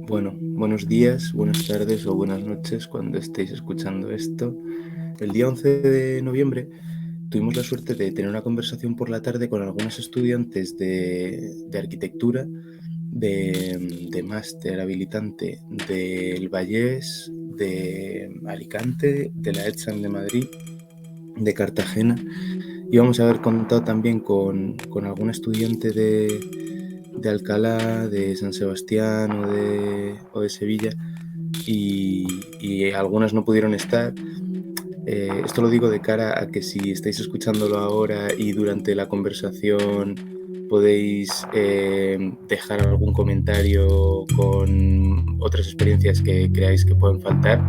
Bueno, buenos días, buenas tardes o buenas noches cuando estéis escuchando esto. El día 11 de noviembre tuvimos la suerte de tener una conversación por la tarde con algunos estudiantes de arquitectura, de máster habilitante del Vallés, de Alicante, de la ETSAM de Madrid, de Cartagena. Y vamos a haber contado también con algún estudiante de Alcalá, de San Sebastián o de Sevilla, y algunas no pudieron estar. Esto lo digo de cara a que si estáis escuchándolo ahora y durante la conversación podéis dejar algún comentario con otras experiencias que creáis que pueden faltar,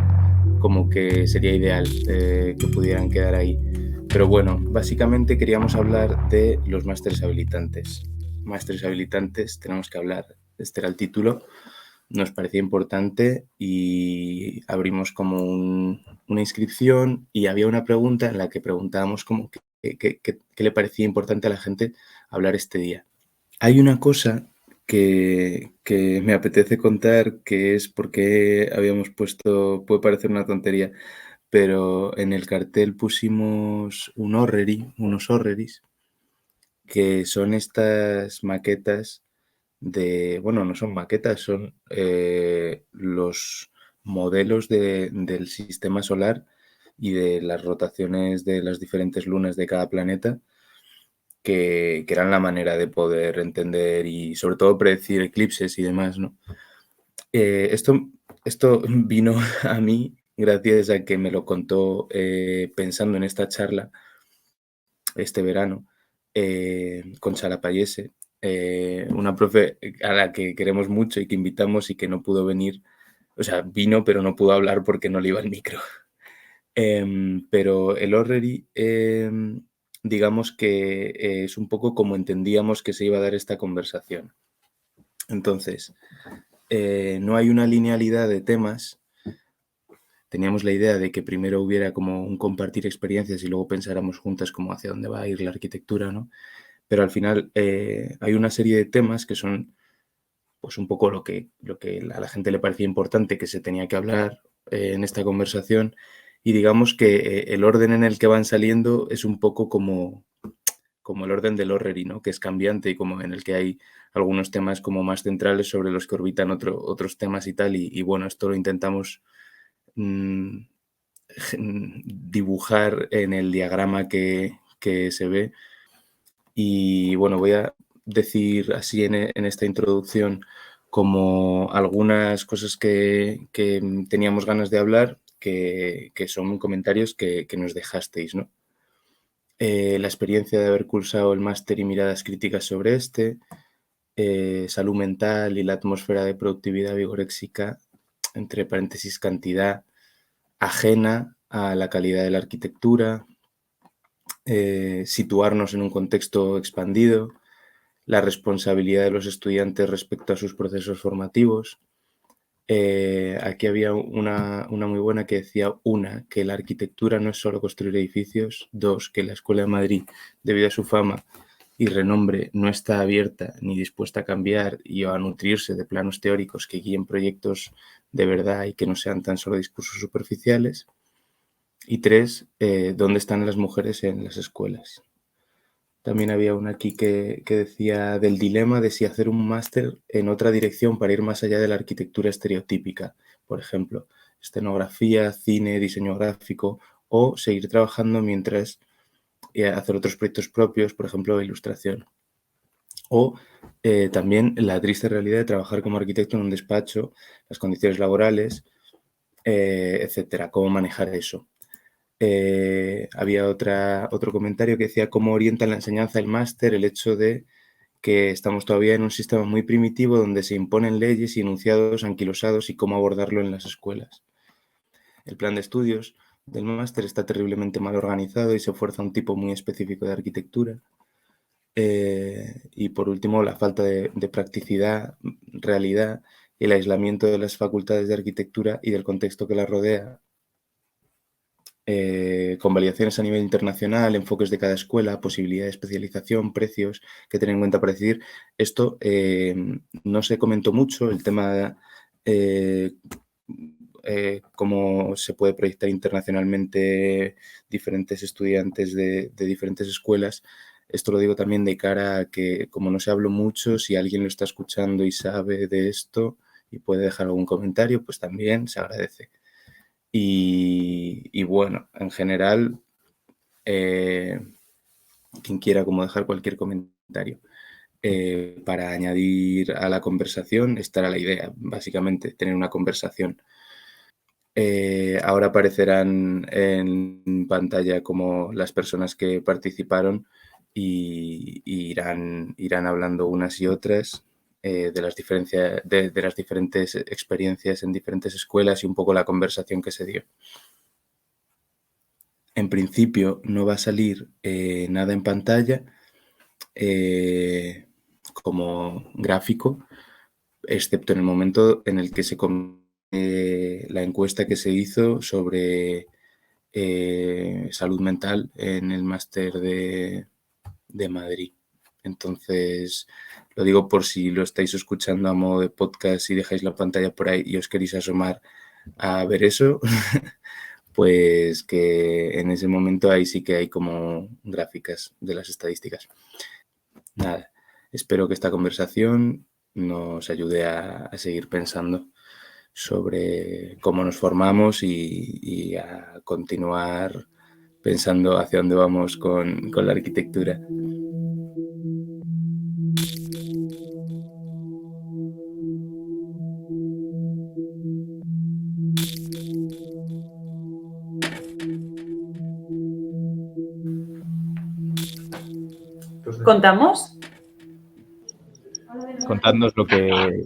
como que sería ideal que pudieran quedar ahí. Pero bueno, básicamente queríamos hablar de los másteres habilitantes. Másteres habilitantes, tenemos que hablar, este era el título, nos parecía importante y abrimos como una inscripción y había una pregunta en la que preguntábamos como qué le parecía importante a la gente hablar este día. Hay una cosa que me apetece contar, que es porque habíamos puesto, puede parecer una tontería, pero en el cartel pusimos unos orreris, que son estas maquetas bueno, no son maquetas, son los modelos del sistema solar y de las rotaciones de las diferentes lunas de cada planeta, que eran la manera de poder entender y sobre todo predecir eclipses y demás, ¿no? Esto vino a mí gracias a que me lo contó pensando en esta charla este verano con Sara Payese, una profe a la que queremos mucho y que invitamos y que no pudo venir. O sea, vino pero no pudo hablar porque no le iba el micro. Pero el Orrery, digamos que es un poco como entendíamos que se iba a dar esta conversación. Entonces, no hay una linealidad de temas. Teníamos la idea de que primero hubiera como un compartir experiencias y luego pensáramos juntas como hacia dónde va a ir la arquitectura, ¿no? Pero al final hay una serie de temas que son pues un poco lo que a la gente le parecía importante que se tenía que hablar en esta conversación, y digamos que el orden en el que van saliendo es un poco como el orden del Orrery, ¿no? Que es cambiante y como en el que hay algunos temas como más centrales sobre los que orbitan otros temas y tal, y bueno, esto lo intentamos mm, dibujar en el diagrama que se ve. Y bueno, voy a decir así en esta introducción como algunas cosas que teníamos ganas de hablar, que son comentarios que nos dejasteis, ¿no? La experiencia de haber cursado el máster y miradas críticas sobre salud mental y la atmósfera de productividad vigoréxica, entre paréntesis cantidad, ajena a la calidad de la arquitectura, situarnos en un contexto expandido, la responsabilidad de los estudiantes respecto a sus procesos formativos. Aquí había una muy buena que decía, que la arquitectura no es solo construir edificios; dos, que la Escuela de Madrid, debido a su fama y renombre, no está abierta ni dispuesta a cambiar y a nutrirse de planos teóricos que guíen proyectos de verdad y que no sean tan solo discursos superficiales; y tres, ¿dónde están las mujeres en las escuelas? También había una aquí que decía del dilema de si hacer un máster en otra dirección para ir más allá de la arquitectura estereotípica, por ejemplo, escenografía, cine, diseño gráfico, o seguir trabajando mientras hacer otros proyectos propios, por ejemplo, ilustración. O también la triste realidad de trabajar como arquitecto en un despacho, las condiciones laborales, etcétera, cómo manejar eso. Había otro comentario que decía cómo orienta la enseñanza el máster el hecho de que estamos todavía en un sistema muy primitivo donde se imponen leyes y enunciados anquilosados, y cómo abordarlo en las escuelas. El plan de estudios del máster está terriblemente mal organizado y se fuerza un tipo muy específico de arquitectura. Y por último, la falta de practicidad, realidad y el aislamiento de las facultades de arquitectura y del contexto que las rodea, con validaciones a nivel internacional, enfoques de cada escuela, posibilidad de especialización, precios que tener en cuenta para decidir. Esto no se comentó mucho, el tema cómo se puede proyectar internacionalmente diferentes estudiantes de diferentes escuelas. Esto lo digo también de cara a que, como no se habló mucho, si alguien lo está escuchando y sabe de esto y puede dejar algún comentario, pues también se agradece. Y bueno, en general, quien quiera como dejar cualquier comentario para añadir a la conversación, estará la idea, básicamente, tener una conversación. Ahora aparecerán en pantalla como las personas que participaron y irán hablando unas y otras de las diferentes experiencias en diferentes escuelas y un poco la conversación que se dio. En principio no va a salir nada en pantalla como gráfico, excepto en el momento en el que se la encuesta que se hizo sobre salud mental en el máster de Madrid. Entonces, lo digo por si lo estáis escuchando a modo de podcast y dejáis la pantalla por ahí y os queréis asomar a ver eso, pues que en ese momento ahí sí que hay como gráficas de las estadísticas. Nada, espero que esta conversación nos ayude a seguir pensando sobre cómo nos formamos y a continuar pensando hacia dónde vamos con la arquitectura. ¿Contamos? Contadnos lo que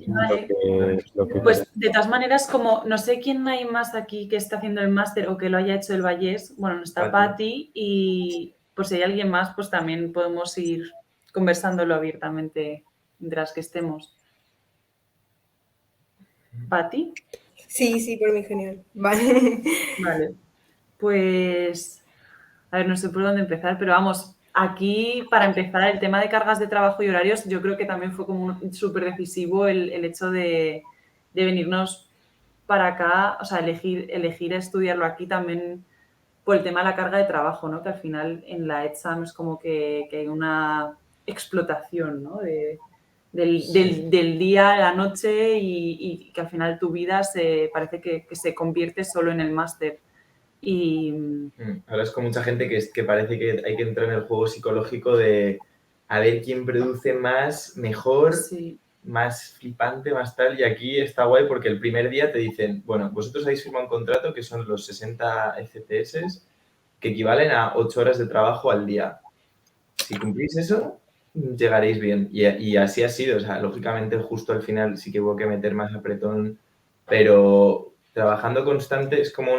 Pues de todas maneras, como no sé quién hay más aquí que está haciendo el máster o que lo haya hecho el Vallés, bueno, está Patti y pues si hay alguien más, pues también podemos ir conversándolo abiertamente mientras que estemos. ¿Patti? Sí, por mí genial. Vale. Vale. Pues, a ver, no sé por dónde empezar, pero vamos, aquí para empezar el tema de cargas de trabajo y horarios, yo creo que también fue como súper decisivo el hecho de venirnos para acá, o sea, elegir estudiarlo aquí también por el tema de la carga de trabajo, ¿no? Que al final en la ETSAM es como que hay una explotación, ¿no? Del día a la noche y que al final tu vida parece que se convierte solo en el máster. Y hablas con mucha gente que parece que hay que entrar en el juego psicológico de a ver quién produce más, mejor, sí. más flipante, más tal. Y aquí está guay porque el primer día te dicen, bueno, vosotros habéis firmado un contrato que son los 60 FCS que equivalen a 8 horas de trabajo al día. Si cumplís eso, llegaréis bien. Y así ha sido. O sea, lógicamente justo al final sí que hubo que meter más apretón, pero trabajando constante es como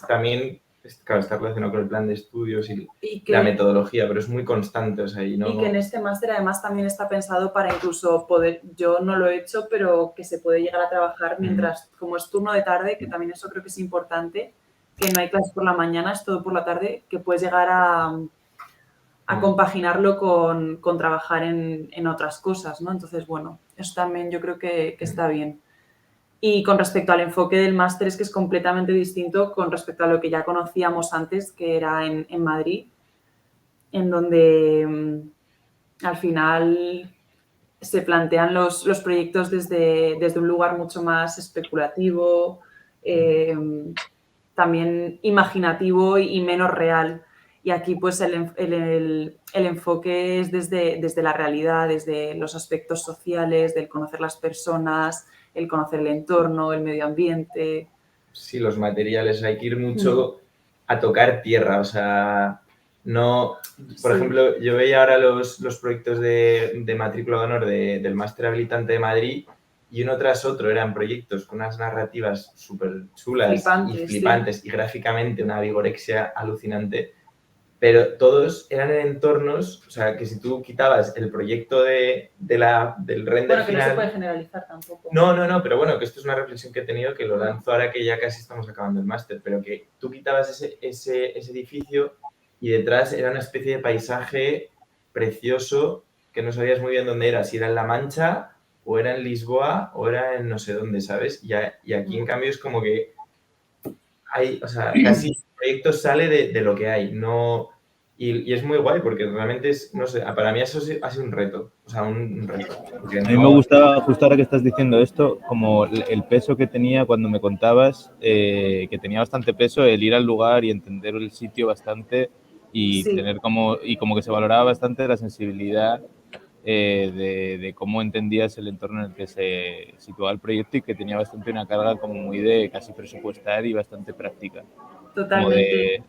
también, claro, está relacionado con el plan de estudios y la metodología, pero es muy constante. O sea, y que en este máster además también está pensado para incluso poder, yo no lo he hecho, pero que se puede llegar a trabajar mientras, como es turno de tarde, que también eso creo que es importante, que no hay clases por la mañana, es todo por la tarde, que puedes llegar a compaginarlo con trabajar en otras cosas, ¿no? Entonces, bueno, eso también yo creo que está bien. Y con respecto al enfoque del máster es que es completamente distinto con respecto a lo que ya conocíamos antes, que era en Madrid, en donde al final se plantean los proyectos desde un lugar mucho más especulativo, también imaginativo y menos real. Y aquí pues el enfoque es desde la realidad, desde los aspectos sociales, del conocer las personas, el conocer el entorno, el medio ambiente. Sí, los materiales, hay que ir mucho a tocar tierra, o sea, no... Por ejemplo, yo veía ahora los proyectos de matrícula de honor del máster habilitante de Madrid y uno tras otro eran proyectos con unas narrativas súper chulas y flipantes y gráficamente una vigorexia alucinante, pero todos eran en entornos, o sea, que si tú quitabas el proyecto del render bueno, que final, no se puede generalizar tampoco. No, pero bueno, que esto es una reflexión que he tenido que lo lanzo ahora que ya casi estamos acabando el máster, pero que tú quitabas ese edificio y detrás era una especie de paisaje precioso que no sabías muy bien dónde era, si era en La Mancha o era en Lisboa o era en no sé dónde, ¿sabes? Y aquí en cambio es como que hay, o sea, casi el proyecto sale de lo que hay, no... Y es muy guay porque realmente es, no sé, para mí eso ha sido un reto, o sea, un reto. Porque A mí me gustaba, justo ahora que estás diciendo esto, como el peso que tenía cuando me contabas, que tenía bastante peso el ir al lugar y entender el sitio bastante y Sí. tener como que se valoraba bastante la sensibilidad de cómo entendías el entorno en el que se situaba el proyecto y que tenía bastante una carga como muy de casi presupuestar y bastante práctica. Como Totalmente.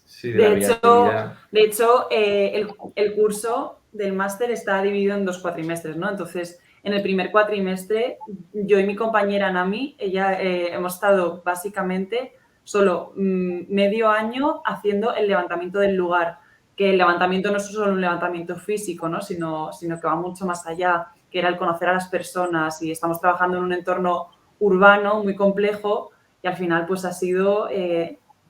Sí, de la viabilidad. De hecho el curso del máster está dividido en 2 cuatrimestres, ¿no? Entonces, en el primer cuatrimestre, yo y mi compañera Nami, ella hemos estado básicamente solo medio año haciendo el levantamiento del lugar, que el levantamiento no es solo un levantamiento físico, ¿no? sino que va mucho más allá, que era el conocer a las personas, y estamos trabajando en un entorno urbano muy complejo y al final pues ha sido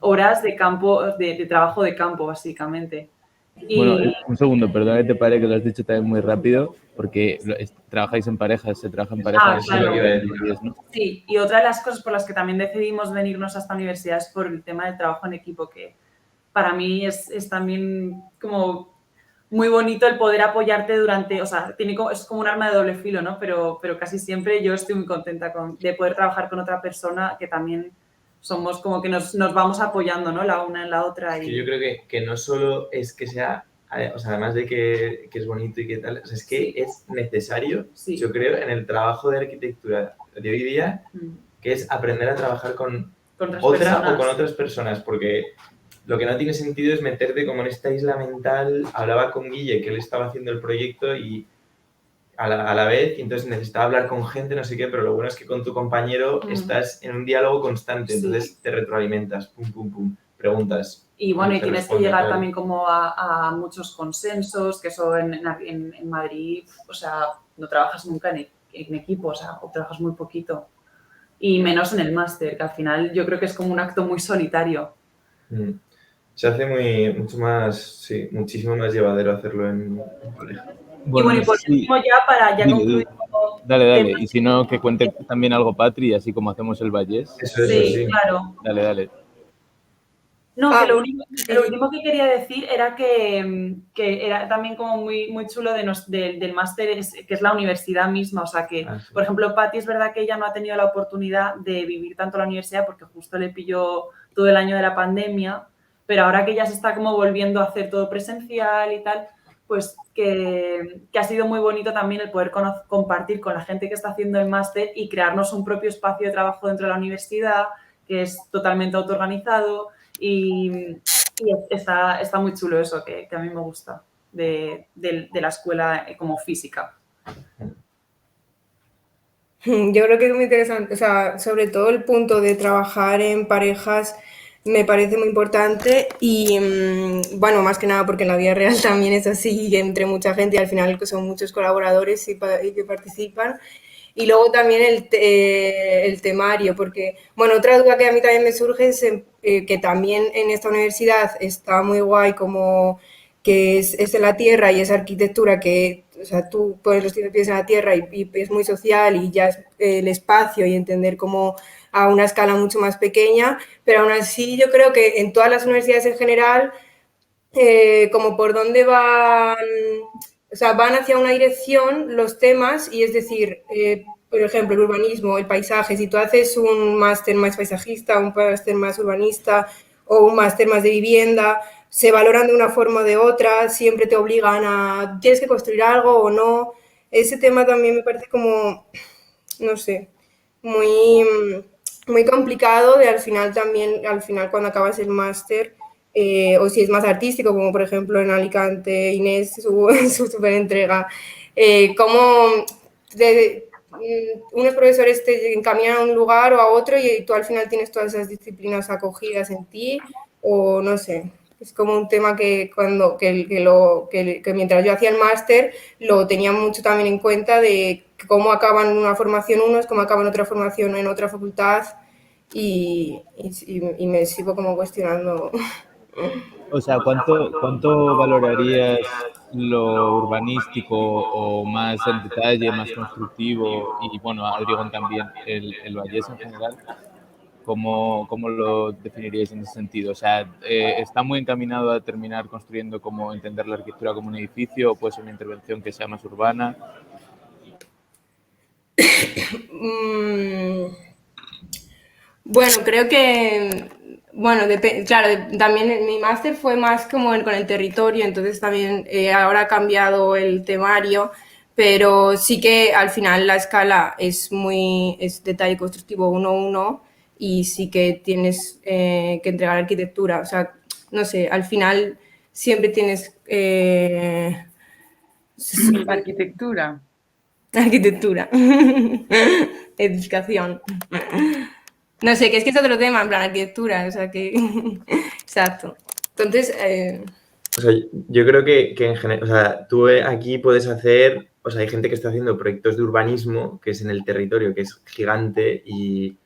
horas de campo, de trabajo de campo, básicamente. Y... Bueno, un segundo, perdona que te pare, que lo has dicho también muy rápido, porque trabajáis en parejas, se trabaja en parejas. Claro. ¿No? Sí, y otra de las cosas por las que también decidimos venirnos a esta universidad es por el tema del trabajo en equipo, que para mí es también como muy bonito el poder apoyarte durante, o sea, es como un arma de doble filo, ¿no? Pero casi siempre yo estoy muy contenta de poder trabajar con otra persona que también somos como que nos vamos apoyando, ¿no? La una en la otra. Es que yo creo que no solo es que sea, o sea, además de que es bonito y que tal, o sea, es que es necesario, yo creo, en el trabajo de arquitectura de hoy día, que es aprender a trabajar con otra o con otras personas, porque lo que no tiene sentido es meterte como en esta isla mental. Hablaba con Guille, que él estaba haciendo el proyecto y a la vez, y entonces necesitaba hablar con gente, no sé qué, pero lo bueno es que con tu compañero estás en un diálogo constante, entonces te retroalimentas, pum, pum, pum, preguntas. Y bueno, y tienes que llegar también como a muchos consensos, que eso en Madrid, o sea, no trabajas nunca en equipo, o sea, o trabajas muy poquito. Y menos en el máster, que al final yo creo que es como un acto muy solitario. Se hace mucho más, sí, muchísimo más llevadero hacerlo en pareja. Bueno, y por último ya para concluir. Dale. Y si no, que cuente también algo Patri, así como hacemos el Vallés. Eso, sí, claro. Dale. No, que lo último que quería decir era que era también como muy, muy chulo del máster, que es la universidad misma. O sea que, por ejemplo, Pati es verdad que ella no ha tenido la oportunidad de vivir tanto la universidad porque justo le pilló todo el año de la pandemia, pero ahora que ya se está como volviendo a hacer todo presencial y tal, pues que ha sido muy bonito también el poder compartir con la gente que está haciendo el máster y crearnos un propio espacio de trabajo dentro de la universidad, que es totalmente autoorganizado. Y está muy chulo eso, que a mí me gusta de la escuela como física. Yo creo que es muy interesante, o sea, sobre todo el punto de trabajar en parejas me parece muy importante y, bueno, más que nada porque en la vida real también es así, entre mucha gente y al final son muchos colaboradores y que participan. Y luego también el temario, porque, bueno, otra duda que a mí también me surge es que también en esta universidad está muy guay como que es de la tierra y es arquitectura que, o sea, tú pones los pies en la tierra y es muy social y ya es el espacio y entender como a una escala mucho más pequeña, pero aún así yo creo que en todas las universidades en general, como por dónde van... O sea, van hacia una dirección los temas y es decir, por ejemplo, el urbanismo, el paisaje, si tú haces un máster más paisajista, un máster más urbanista o un máster más de vivienda, se valoran de una forma o de otra, siempre te obligan a, tienes que construir algo o no. Ese tema también me parece como, no sé, muy, muy complicado de al final cuando acabas el máster, o si es más artístico, como por ejemplo en Alicante, Inés, su super entrega, cómo unos profesores te encaminan a un lugar o a otro y tú al final tienes todas esas disciplinas acogidas en ti, o no sé. Es como un tema que mientras yo hacía el máster lo tenía mucho también en cuenta de cómo acaban una formación unos, cómo acaban otra formación en otra facultad y me sigo como cuestionando O sea, ¿cuánto valorarías lo urbanístico o más en detalle, más constructivo? Y bueno, Adrián también, el Vallés en general. ¿Cómo lo definiríais en ese sentido? O sea, ¿está muy encaminado a terminar construyendo como entender la arquitectura como un edificio o puede ser una intervención que sea más urbana? Bueno, creo que, bueno, claro, también mi máster fue más como con el territorio, entonces también ahora ha cambiado el temario, pero sí que al final la escala es detalle constructivo 1:1 y sí que tienes que entregar arquitectura, o sea, no sé, al final siempre tienes Arquitectura. arquitectura, edificación. No sé, que es otro tema, en plan arquitectura, o sea que... Exacto. Entonces... O sea, yo creo que en general, o sea, tú aquí puedes hacer, o sea, hay gente que está haciendo proyectos de urbanismo, que es en el territorio, que es gigante, y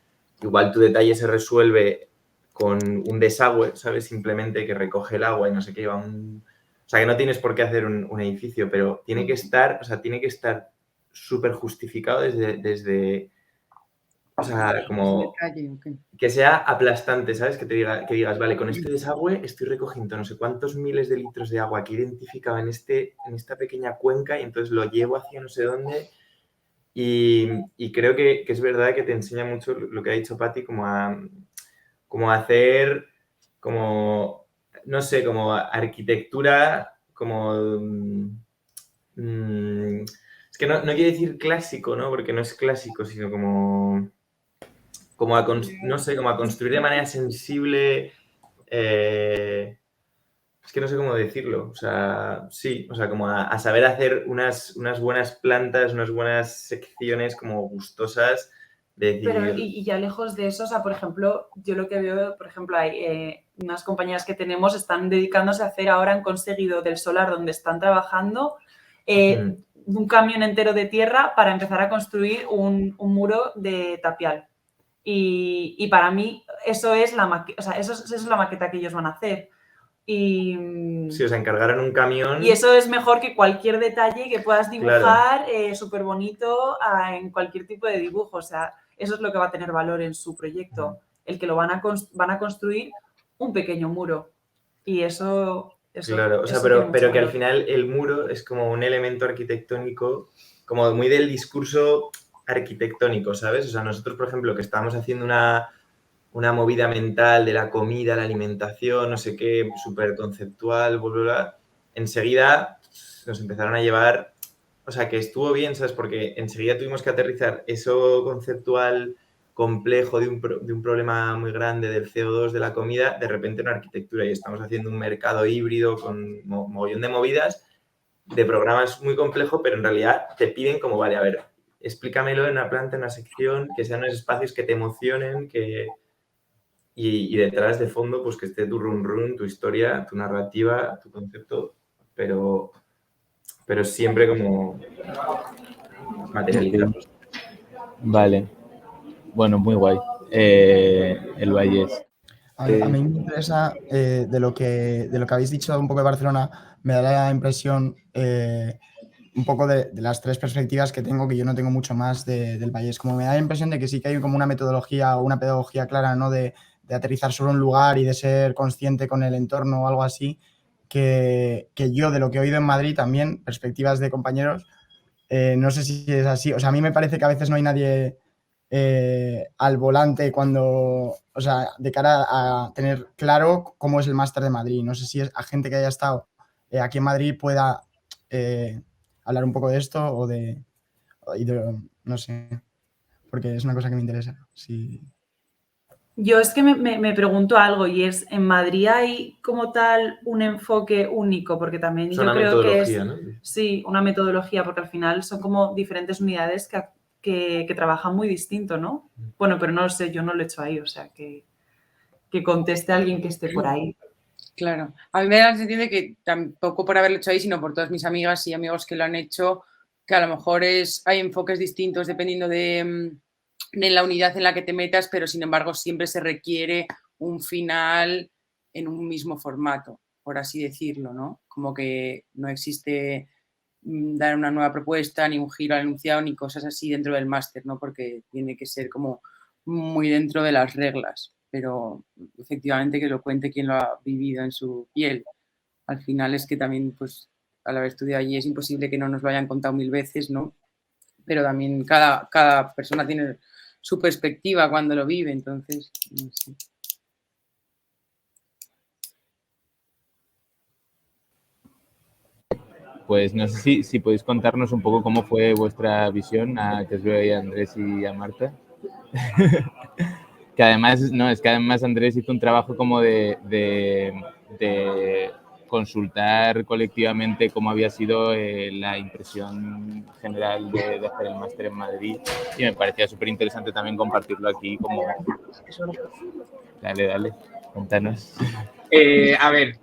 igual tu detalle se resuelve con un desagüe, ¿sabes? Simplemente que recoge el agua y no sé qué, o sea, que no tienes por qué hacer un edificio, pero tiene que estar, o sea, tiene que estar súper justificado desde, o sea, como que sea aplastante, ¿sabes? Que digas, vale, con este desagüe estoy recogiendo no sé cuántos miles de litros de agua que he identificado en esta pequeña cuenca y entonces lo llevo hacia no sé dónde. Y creo que es verdad que te enseña mucho lo que ha dicho Patti, como a hacer, como, no sé, como arquitectura, como... es que no quiero decir clásico, ¿no? Porque no es clásico, sino como no sé, como a construir de manera sensible, es que no sé cómo decirlo, o sea, sí, o sea, como a saber hacer unas buenas plantas, unas buenas secciones como gustosas, de decir... Pero y ya lejos de eso, o sea, por ejemplo, yo lo que veo, por ejemplo, hay unas compañeras que tenemos están dedicándose a hacer ahora, han conseguido del solar donde están trabajando un camión entero de tierra para empezar a construir un muro de tapial. Y para mí eso es la maqueta, o sea, eso es la maqueta que ellos van a hacer. Y, sí, o sea, encargaron un camión. Y eso es mejor que cualquier detalle que puedas dibujar, claro, súper bonito en cualquier tipo de dibujo. O sea, eso es lo que va a tener valor en su proyecto. El que lo van a construir un pequeño muro. Y eso claro, o sea, pero que al final el muro es como un elemento arquitectónico, como muy del discurso arquitectónico, ¿sabes? O sea, nosotros, por ejemplo, que estábamos haciendo una movida mental de la comida, la alimentación, no sé qué, súper conceptual, bla, bla, bla, enseguida nos empezaron a llevar, o sea, que estuvo bien, ¿sabes? Porque enseguida tuvimos que aterrizar eso conceptual complejo de un problema muy grande del CO2 de la comida, de repente en arquitectura, y estamos haciendo un mercado híbrido con mogollón de movidas, de programas muy complejos, pero en realidad te piden como, vale, a ver, explícamelo en una planta, en una sección, que sean unos espacios que te emocionen, y detrás de fondo, pues que esté tu run, tu historia, tu narrativa, tu concepto, pero siempre como materializado. Vale. Bueno, muy guay. El Vallés. A mí me interesa, de lo que habéis dicho un poco de Barcelona, me da la impresión un poco de las tres perspectivas que tengo, que yo no tengo mucho más del Vallés. Como me da la impresión de que sí que hay como una metodología o una pedagogía clara, ¿no? De aterrizar sobre un lugar y de ser consciente con el entorno o algo así, que yo de lo que he oído en Madrid también, perspectivas de compañeros, no sé si es así. O sea, a mí me parece que a veces no hay nadie al volante cuando, o sea, de cara a tener claro cómo es el máster de Madrid. No sé si a gente que haya estado aquí en Madrid pueda hablar un poco de esto o de, no sé, porque es una cosa que me interesa. Sí. Yo es que me pregunto algo y es, ¿en Madrid hay como tal un enfoque único? Porque también yo creo que es, ¿no? Sí, una metodología, porque al final son como diferentes unidades que trabajan muy distinto, ¿no? Bueno, pero no lo sé, yo no lo he hecho ahí, o sea, que conteste a alguien que esté por ahí. Claro, a mí me da la sensación de que tampoco por haberlo hecho ahí, sino por todas mis amigas y amigos que lo han hecho, que a lo mejor hay enfoques distintos dependiendo de la unidad en la que te metas, pero sin embargo siempre se requiere un final en un mismo formato, por así decirlo, ¿no? Como que no existe dar una nueva propuesta, ni un giro al enunciado, ni cosas así dentro del máster, ¿no? Porque tiene que ser como muy dentro de las reglas, pero efectivamente que lo cuente quien lo ha vivido en su piel. Al final es que también, pues, al haber estudiado allí es imposible que no nos lo hayan contado 1000 veces, ¿no? Pero también cada persona tiene su perspectiva cuando lo vive, entonces, no sé. Pues no sé si podéis contarnos un poco cómo fue vuestra visión, que os veo ahí a Andrés y a Marta. Que además, no, es que además Andrés hizo un trabajo como de consultar colectivamente cómo había sido la impresión general de hacer el máster en Madrid, y me parecía súper interesante también compartirlo aquí como... Dale, cuéntanos. A ver,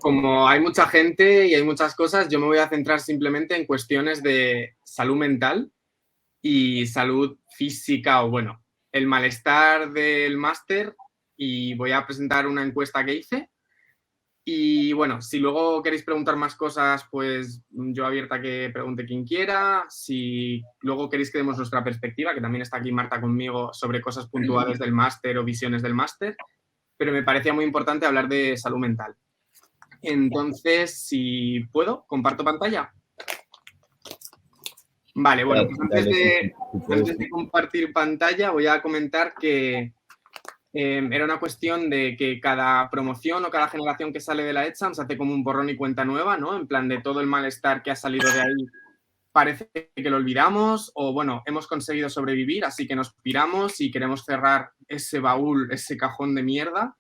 como hay mucha gente y hay muchas cosas, yo me voy a centrar simplemente en cuestiones de salud mental y salud física, o bueno, el malestar del máster, y voy a presentar una encuesta que hice. Y bueno, si luego queréis preguntar más cosas, pues yo abierta a que pregunte quien quiera. Si luego queréis que demos nuestra perspectiva, que también está aquí Marta conmigo, sobre cosas puntuales del máster o visiones del máster, pero me parecía muy importante hablar de salud mental. Entonces, si puedo, comparto pantalla. Vale, bueno, pues antes de compartir pantalla voy a comentar que era una cuestión de que cada promoción o cada generación que sale de la ETSAM se hace como un borrón y cuenta nueva, ¿no? En plan de todo el malestar que ha salido de ahí, parece que lo olvidamos, o bueno, hemos conseguido sobrevivir, así que nos piramos y queremos cerrar ese baúl, ese cajón de mierda.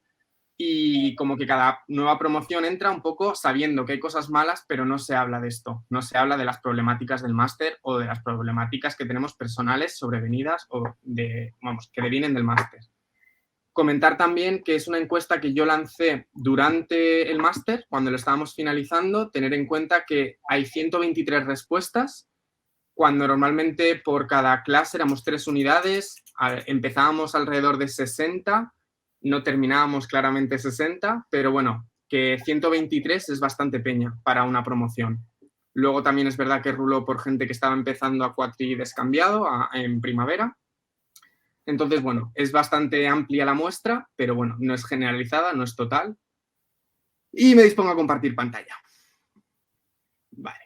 Y como que cada nueva promoción entra un poco sabiendo que hay cosas malas, pero no se habla de esto. No se habla de las problemáticas del máster o de las problemáticas que tenemos personales sobrevenidas o que devienen del máster. Comentar también que es una encuesta que yo lancé durante el máster, cuando lo estábamos finalizando, tener en cuenta que hay 123 respuestas, cuando normalmente por cada clase éramos 3 unidades, empezábamos alrededor de 60, no terminábamos claramente 60, pero bueno, que 123 es bastante peña para una promoción. Luego también es verdad que ruló por gente que estaba empezando a cuatridescambiado en primavera. Entonces, bueno, es bastante amplia la muestra, pero bueno, no es generalizada, no es total. Y me dispongo a compartir pantalla. Vale.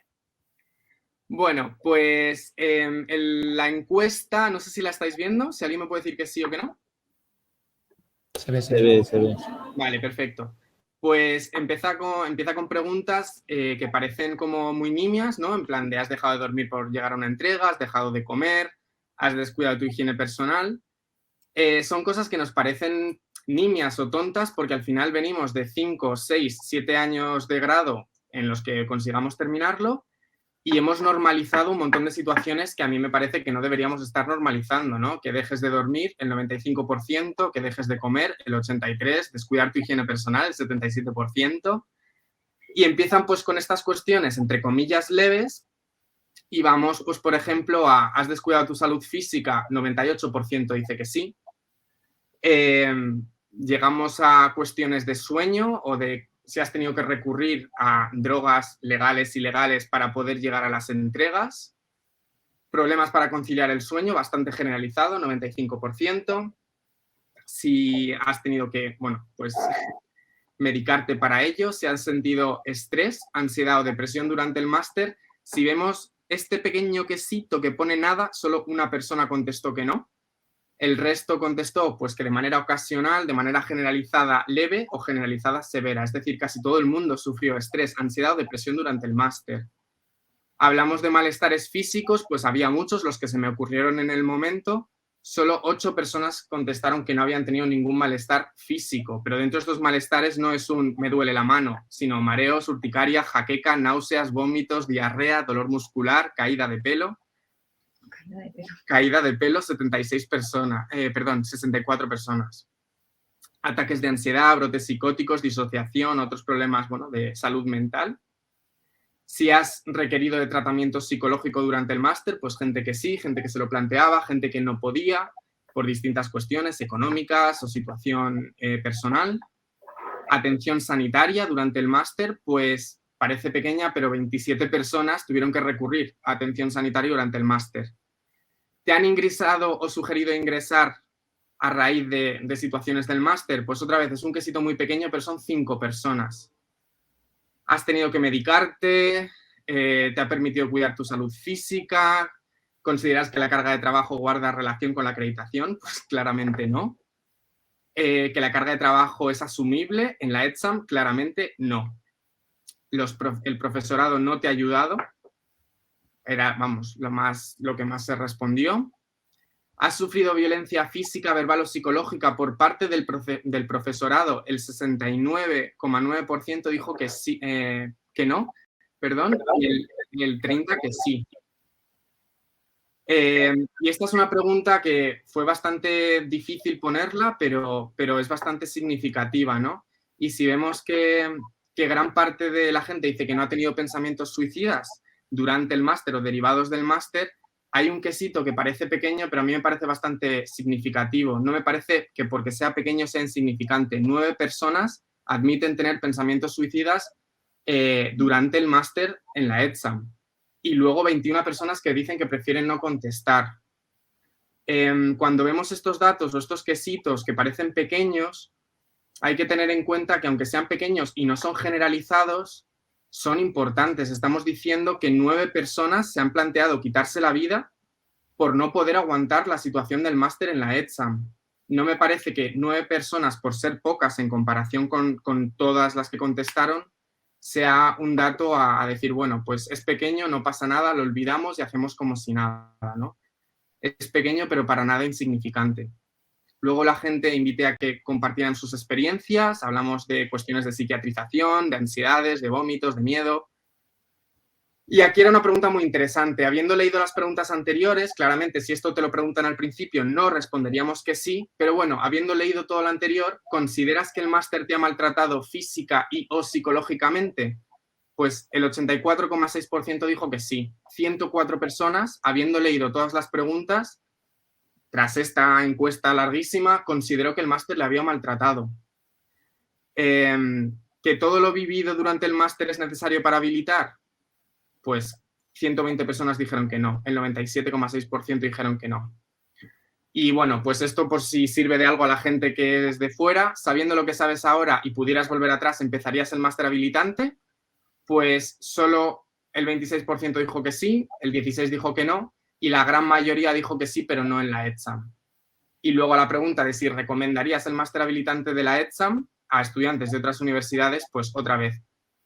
Bueno, pues la encuesta, no sé si la estáis viendo, si alguien me puede decir que sí o que no. Se ve. Vale, perfecto. Pues empieza con preguntas que parecen como muy nimias, ¿no? En plan de has dejado de dormir por llegar a una entrega, has dejado de comer, has descuidado tu higiene personal. Son cosas que nos parecen nimias o tontas porque al final venimos de 5, 6, 7 años de grado en los que consigamos terminarlo y hemos normalizado un montón de situaciones que a mí me parece que no deberíamos estar normalizando, ¿no? Que dejes de dormir el 95%, que dejes de comer el 83%, descuidar tu higiene personal el 77%. Y empiezan pues con estas cuestiones, entre comillas, leves, y vamos, pues por ejemplo, ¿has descuidado tu salud física? 98% dice que sí. Llegamos a cuestiones de sueño o de si has tenido que recurrir a drogas legales, ilegales para poder llegar a las entregas. Problemas para conciliar el sueño, bastante generalizado, 95%. Si has tenido que, bueno, pues medicarte para ello, si has sentido estrés, ansiedad o depresión durante el máster. Si vemos este pequeño quesito que pone nada, solo una persona contestó que no. El resto contestó pues que de manera ocasional, de manera generalizada leve o generalizada severa. Es decir, casi todo el mundo sufrió estrés, ansiedad o depresión durante el máster. Hablamos de malestares físicos, pues había muchos, los que se me ocurrieron en el momento. Solo 8 personas contestaron que no habían tenido ningún malestar físico, pero dentro de estos malestares no es un me duele la mano, sino mareos, urticaria, jaqueca, náuseas, vómitos, diarrea, dolor muscular, caída de pelo. Caída de pelo, 64 personas. Ataques de ansiedad, brotes psicóticos, disociación, otros problemas, bueno, de salud mental. Si has requerido de tratamiento psicológico durante el máster, pues gente que sí, gente que se lo planteaba, gente que no podía por distintas cuestiones económicas o situación personal. Atención sanitaria durante el máster, pues parece pequeña, pero 27 personas tuvieron que recurrir a atención sanitaria durante el máster. ¿Te han ingresado o sugerido ingresar a raíz de situaciones del máster? Pues otra vez, es un quesito muy pequeño, pero son 5 personas. ¿Has tenido que medicarte? ¿Te ha permitido cuidar tu salud física? ¿Consideras que la carga de trabajo guarda relación con la acreditación? Pues claramente no. ¿Que la carga de trabajo es asumible en la ETSAM? Claramente no. El profesorado no te ha ayudado. Era, vamos, lo que más se respondió. ¿Has sufrido violencia física, verbal o psicológica por parte del profesorado? El 69,9% dijo que sí, que no, perdón, y el 30% que sí. Y esta es una pregunta que fue bastante difícil ponerla, pero es bastante significativa, ¿no? Y si vemos que gran parte de la gente dice que no ha tenido pensamientos suicidas durante el máster o derivados del máster, hay un quesito que parece pequeño, pero a mí me parece bastante significativo. No me parece que porque sea pequeño sea insignificante. 9 personas admiten tener pensamientos suicidas durante el máster en la ETSAM. Y luego 21 personas que dicen que prefieren no contestar. Cuando vemos estos datos o estos quesitos que parecen pequeños, hay que tener en cuenta que aunque sean pequeños y no son generalizados, son importantes. Estamos diciendo que 9 personas se han planteado quitarse la vida por no poder aguantar la situación del máster en la ETSAM. No me parece que 9 personas, por ser pocas en comparación con todas las que contestaron, sea un dato a decir, bueno, pues es pequeño, no pasa nada, lo olvidamos y hacemos como si nada, ¿no? Es pequeño, pero para nada insignificante. Luego la gente invité a que compartieran sus experiencias, hablamos de cuestiones de psiquiatrización, de ansiedades, de vómitos, de miedo. Y aquí era una pregunta muy interesante. Habiendo leído las preguntas anteriores, claramente si esto te lo preguntan al principio no responderíamos que sí, pero bueno, habiendo leído todo lo anterior, ¿consideras que el máster te ha maltratado física y o psicológicamente? Pues el 84,6% dijo que sí. 104 personas, habiendo leído todas las preguntas, tras esta encuesta larguísima, consideró que el máster le había maltratado. ¿Que todo lo vivido durante el máster es necesario para habilitar? Pues 120 personas dijeron que no, el 97,6% dijeron que no. Y bueno, pues esto por si sirve de algo a la gente que es de fuera, sabiendo lo que sabes ahora y pudieras volver atrás, ¿empezarías el máster habilitante? Pues solo el 26% dijo que sí, el 16% dijo que no, y la gran mayoría dijo que sí, pero no en la ETSAM. Y luego a la pregunta de si recomendarías el máster habilitante de la ETSAM a estudiantes de otras universidades, pues otra vez,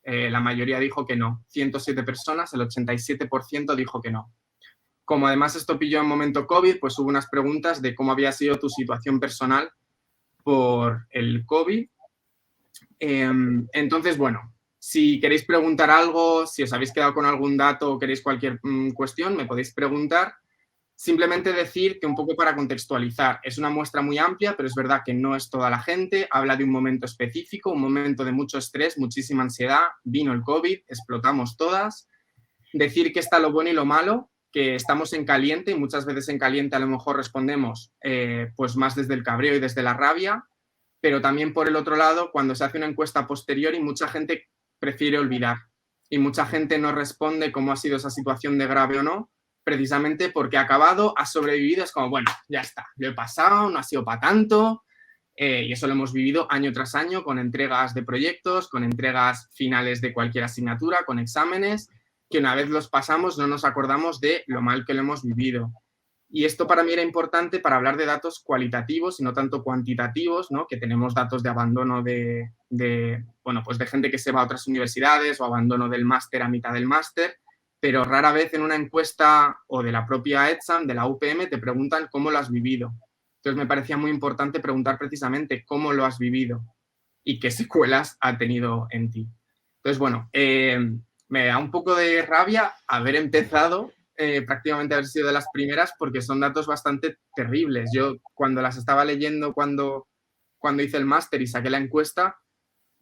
la mayoría dijo que no. 107 personas, el 87% dijo que no. Como además esto pilló en momento COVID, pues hubo unas preguntas de cómo había sido tu situación personal por el COVID. Entonces, bueno, si queréis preguntar algo, si os habéis quedado con algún dato o queréis cualquier cuestión, me podéis preguntar. Simplemente decir que un poco para contextualizar, es una muestra muy amplia, pero es verdad que no es toda la gente, habla de un momento específico, un momento de mucho estrés, muchísima ansiedad, vino el COVID, explotamos todas. Decir que está lo bueno y lo malo, que estamos en caliente y muchas veces en caliente a lo mejor respondemos pues más desde el cabreo y desde la rabia, pero también por el otro lado, cuando se hace una encuesta posterior y mucha gente prefiere olvidar y mucha gente no responde cómo ha sido esa situación de grave o no, precisamente porque ha acabado, ha sobrevivido, es como, bueno, ya está, lo he pasado, no ha sido para tanto, y eso lo hemos vivido año tras año con entregas de proyectos, con entregas finales de cualquier asignatura, con exámenes, que una vez los pasamos no nos acordamos de lo mal que lo hemos vivido. Y esto para mí era importante para hablar de datos cualitativos y no tanto cuantitativos, ¿no? Que tenemos datos de abandono de gente que se va a otras universidades o abandono del máster a mitad del máster, pero rara vez en una encuesta o de la propia ETSAM, de la UPM, te preguntan cómo lo has vivido. Entonces me parecía muy importante preguntar precisamente cómo lo has vivido y qué secuelas ha tenido en ti. Entonces, bueno, me da un poco de rabia haber empezado, prácticamente haber sido de las primeras, porque son datos bastante terribles. Yo cuando las estaba leyendo, cuando hice el máster y saqué la encuesta,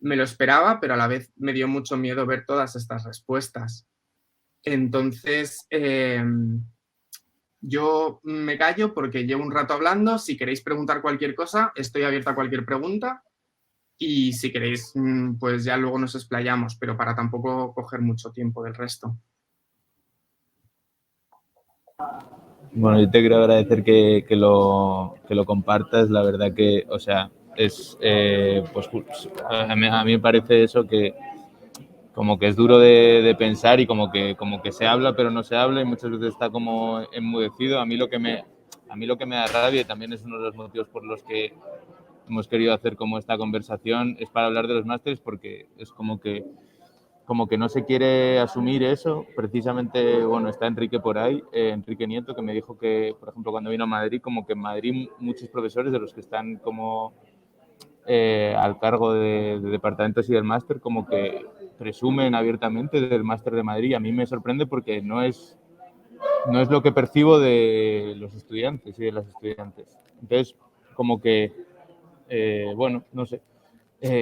me lo esperaba, pero a la vez me dio mucho miedo ver todas estas respuestas. Entonces, yo me callo porque llevo un rato hablando. Si queréis preguntar cualquier cosa, estoy abierta a cualquier pregunta. y si queréis, pues ya luego nos explayamos, pero para tampoco coger mucho tiempo del resto. Bueno, yo te quiero agradecer que lo compartas. La verdad que, o sea, es, pues a mí me parece eso que como que es duro de pensar y como que se habla pero no se habla y muchas veces está como enmudecido. A mí lo que me da rabia, y también es uno de los motivos por los que hemos querido hacer como esta conversación, es para hablar de los másteres, porque es como que no se quiere asumir eso. Precisamente, bueno, está Enrique por ahí, Enrique Nieto, que me dijo que, por ejemplo, cuando vino a Madrid, como que en Madrid muchos profesores de los que están como al cargo de departamentos y del máster, como que presumen abiertamente del máster de Madrid. A mí me sorprende porque no es lo que percibo de los estudiantes y de las estudiantes. Entonces, como que, bueno, no sé.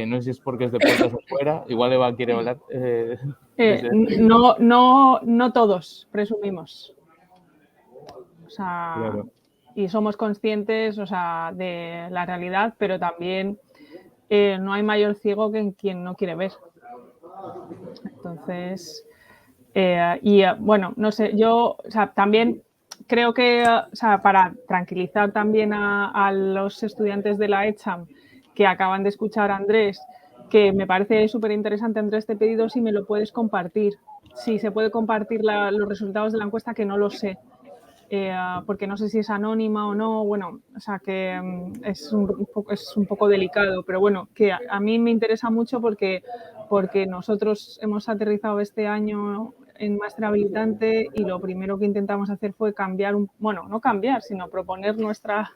No sé si es porque es de puertas afuera, igual Eva quiere hablar. No todos presumimos. O sea, Claro. Y somos conscientes, o sea, de la realidad, pero también no hay mayor ciego que en quien no quiere ver. Entonces, bueno, no sé, yo, o sea, también creo que, o sea, para tranquilizar también a los estudiantes de la ECHAM que acaban de escuchar a Andrés, que me parece súper interesante, Andrés, te he pedido si me lo puedes compartir. Si se puede compartir los resultados de la encuesta, que no lo sé. Porque no sé si es anónima o no, bueno, o sea que es un poco delicado, pero bueno, que a mí me interesa mucho porque nosotros hemos aterrizado este año en máster habilitante y lo primero que intentamos hacer fue cambiar, bueno, no cambiar, sino proponer nuestra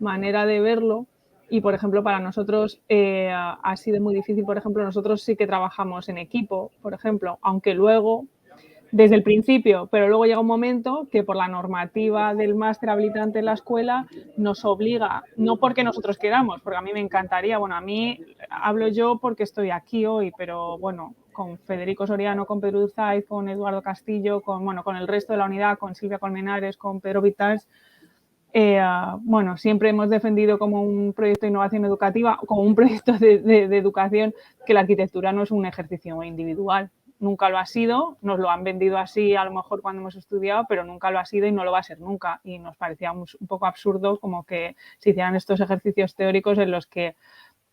manera de verlo. Y, por ejemplo, para nosotros ha sido muy difícil. Por ejemplo, nosotros sí que trabajamos en equipo, por ejemplo, aunque luego, desde el principio, pero luego llega un momento que por la normativa del máster habilitante en la escuela nos obliga, no porque nosotros queramos, porque a mí me encantaría, bueno, a mí hablo yo porque estoy aquí hoy, pero bueno, con Federico Soriano, con Pedro Urzaiz, con Eduardo Castillo, con el resto de la unidad, con Silvia Colmenares, con Pedro Vitals, bueno, siempre hemos defendido como un proyecto de innovación educativa, como un proyecto de educación, que la arquitectura no es un ejercicio individual. Nunca lo ha sido, nos lo han vendido así a lo mejor cuando hemos estudiado, pero nunca lo ha sido y no lo va a ser nunca. Y nos parecía un poco absurdo como que se hicieran estos ejercicios teóricos en los que,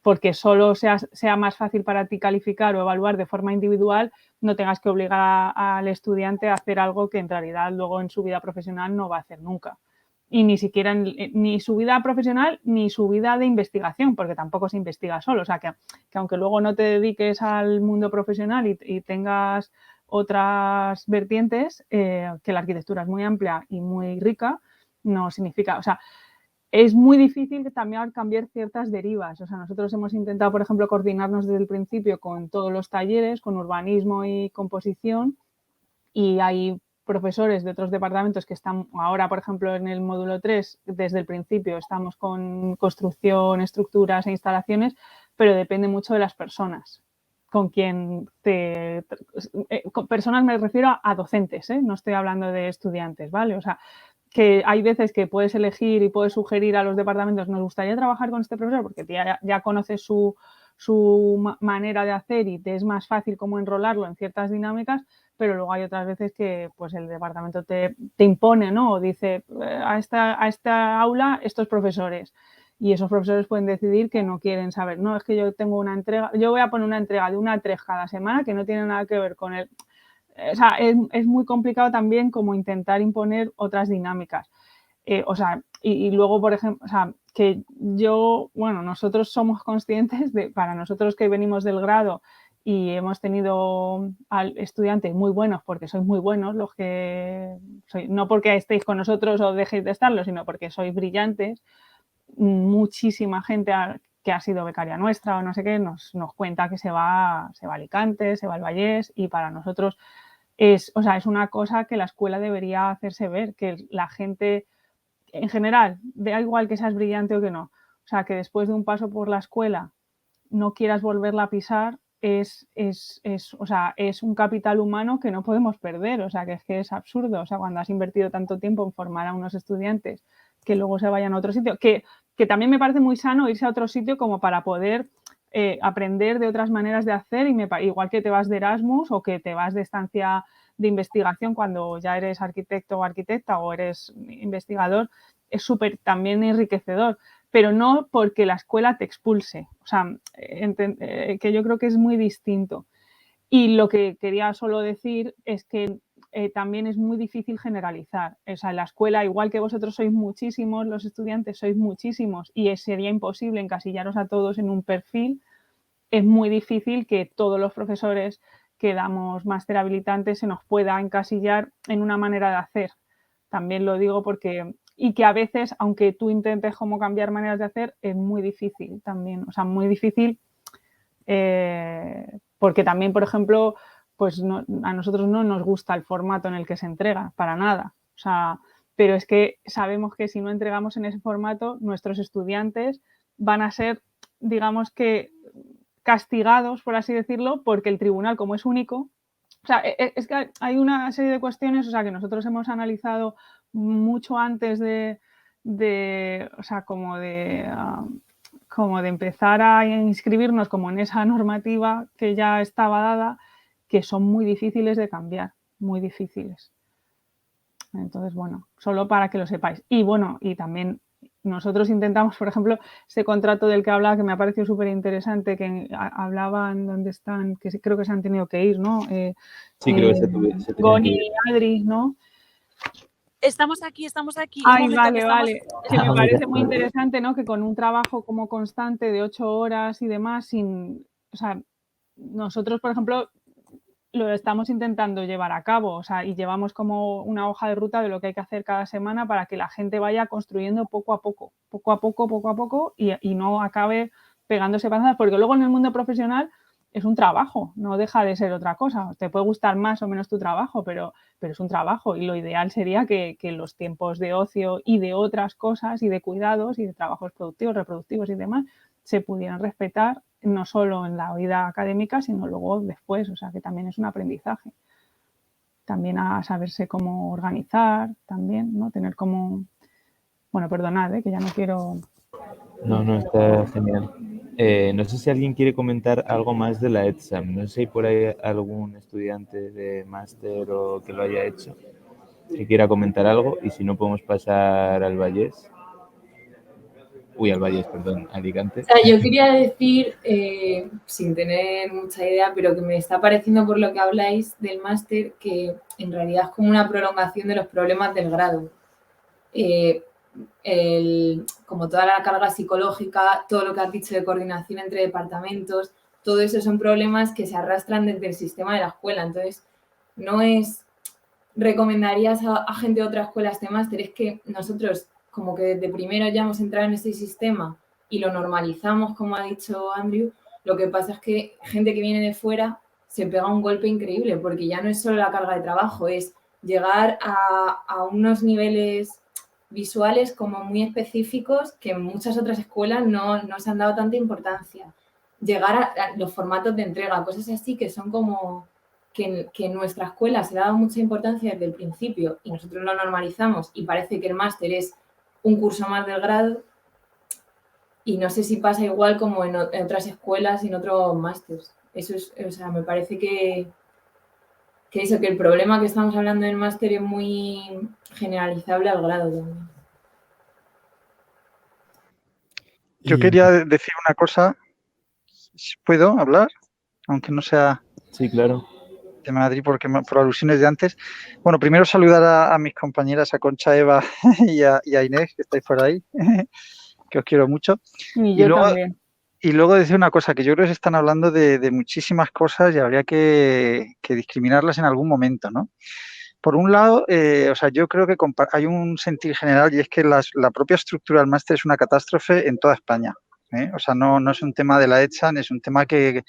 porque solo sea más fácil para ti calificar o evaluar de forma individual, no tengas que obligar al estudiante a hacer algo que en realidad luego en su vida profesional no va a hacer nunca. Y ni siquiera ni su vida profesional ni su vida de investigación, porque tampoco se investiga solo. O sea, que aunque luego no te dediques al mundo profesional y tengas otras vertientes, que la arquitectura es muy amplia y muy rica, no significa, o sea, es muy difícil también cambiar ciertas derivas. O sea, nosotros hemos intentado, por ejemplo, coordinarnos desde el principio con todos los talleres, con urbanismo y composición, y hay profesores de otros departamentos que están ahora, por ejemplo, en el módulo 3, desde el principio estamos con construcción, estructuras e instalaciones, pero depende mucho de las personas con quien con personas me refiero a docentes, no estoy hablando de estudiantes, ¿vale? O sea, que hay veces que puedes elegir y puedes sugerir a los departamentos, nos gustaría trabajar con este profesor porque ya conoces su manera de hacer y te es más fácil como enrolarlo en ciertas dinámicas, pero luego hay otras veces que pues el departamento te impone, ¿no? O dice a esta aula estos profesores, y esos profesores pueden decidir que no quieren saber, no, es que yo tengo una entrega, yo voy a poner una entrega de una 3 cada semana que no tiene nada que ver con el... O sea, es muy complicado también como intentar imponer otras dinámicas. O sea, y luego, por ejemplo, o sea, que yo, bueno, nosotros somos conscientes de, para nosotros que venimos del grado y hemos tenido estudiantes muy buenos, porque sois muy buenos los que sois, no porque estéis con nosotros o dejéis de estarlo, sino porque sois brillantes. Muchísima gente que ha sido becaria nuestra o no sé qué, nos cuenta que se va a Alicante, se va al Vallés, y para nosotros es una cosa que la escuela debería hacerse ver, que la gente en general, da igual que seas brillante o que no, o sea, que después de un paso por la escuela no quieras volverla a pisar, es un capital humano que no podemos perder. O sea, que es absurdo. O sea, cuando has invertido tanto tiempo en formar a unos estudiantes que luego se vayan a otro sitio, que también me parece muy sano irse a otro sitio como para poder aprender de otras maneras de hacer, y igual que te vas de Erasmus o que te vas de estancia de investigación cuando ya eres arquitecto o arquitecta o eres investigador, es súper también enriquecedor, pero no porque la escuela te expulse, o sea, que yo creo que es muy distinto. Y lo que quería solo decir es que también es muy difícil generalizar. O sea, en la escuela, igual que vosotros sois muchísimos, los estudiantes sois muchísimos y sería imposible encasillaros a todos en un perfil, es muy difícil que todos los profesores que damos máster habilitantes se nos pueda encasillar en una manera de hacer. También lo digo porque... Y que a veces, aunque tú intentes como cambiar maneras de hacer, es muy difícil también. O sea, muy difícil porque también, por ejemplo, pues a nosotros no nos gusta el formato en el que se entrega, para nada. O sea, pero es que sabemos que si no entregamos en ese formato, nuestros estudiantes van a ser, digamos que, castigados, por así decirlo, porque el tribunal, como es único, o sea, es que hay una serie de cuestiones, o sea, que nosotros hemos analizado mucho antes o sea, como de empezar a inscribirnos como en esa normativa que ya estaba dada, que son muy difíciles de cambiar, muy difíciles. Entonces, bueno, solo para que lo sepáis. Y bueno, y también nosotros intentamos, por ejemplo, ese contrato del que hablaba, que me ha parecido súper interesante, que hablaban dónde están, que creo que se han tenido que ir, ¿no? Sí, creo que se tenían Goni que ir. y Adri, ¿no? Estamos aquí. Ay, vale. Que me parece muy interesante, ¿no? Que con un trabajo como constante de 8 horas y demás, o sea, nosotros, por ejemplo, lo estamos intentando llevar a cabo, o sea, y llevamos como una hoja de ruta de lo que hay que hacer cada semana para que la gente vaya construyendo poco a poco y no acabe pegándose patadas, porque luego en el mundo profesional es un trabajo, no deja de ser otra cosa. Te puede gustar más o menos tu trabajo, pero es un trabajo, y lo ideal sería que los tiempos de ocio y de otras cosas y de cuidados y de trabajos productivos, reproductivos y demás se pudieran respetar, no solo en la vida académica, sino luego después, o sea, que también es un aprendizaje. También a saberse cómo organizar, también, ¿no? Tener como... Bueno, perdonad, que ya no quiero... No, está genial. No sé si alguien quiere comentar algo más de la ETSAM. No sé si hay por ahí algún estudiante de máster o que lo haya hecho que quiera comentar algo, y si no podemos pasar al Vallés. Alicante. O sea, yo quería decir, sin tener mucha idea, pero que me está pareciendo por lo que habláis del máster, que en realidad es como una prolongación de los problemas del grado. Como toda la carga psicológica, todo lo que has dicho de coordinación entre departamentos, todo eso son problemas que se arrastran desde el sistema de la escuela. Entonces, no es... ¿Recomendarías a gente de otra escuela este máster? Es que nosotros, como que desde primero ya hemos entrado en ese sistema y lo normalizamos, como ha dicho Andrew. Lo que pasa es que gente que viene de fuera se pega un golpe increíble, porque ya no es solo la carga de trabajo, es llegar a unos niveles visuales como muy específicos que en muchas otras escuelas no se han dado tanta importancia. Llegar a los formatos de entrega, cosas así que son como... Que en nuestra escuela se le ha dado mucha importancia desde el principio y nosotros lo normalizamos y parece que el máster es un curso más del grado, y no sé si pasa igual como en otras escuelas y en otros másters. Eso es, o sea, me parece que el problema que estamos hablando del máster es muy generalizable al grado también. Yo quería decir una cosa. ¿Puedo hablar? Aunque no sea... Sí, claro. De Madrid, porque por alusiones de antes. Bueno, primero saludar a mis compañeras, a Concha, Eva y a Inés, que estáis por ahí, que os quiero mucho. Y yo también. Y luego decir una cosa, que yo creo que se están hablando de muchísimas cosas y habría que discriminarlas en algún momento, ¿no? Por un lado, o sea, yo creo que hay un sentir general, y es que la propia estructura del máster es una catástrofe en toda España, ¿eh? O sea, no es un tema de la ETSAM, es un tema que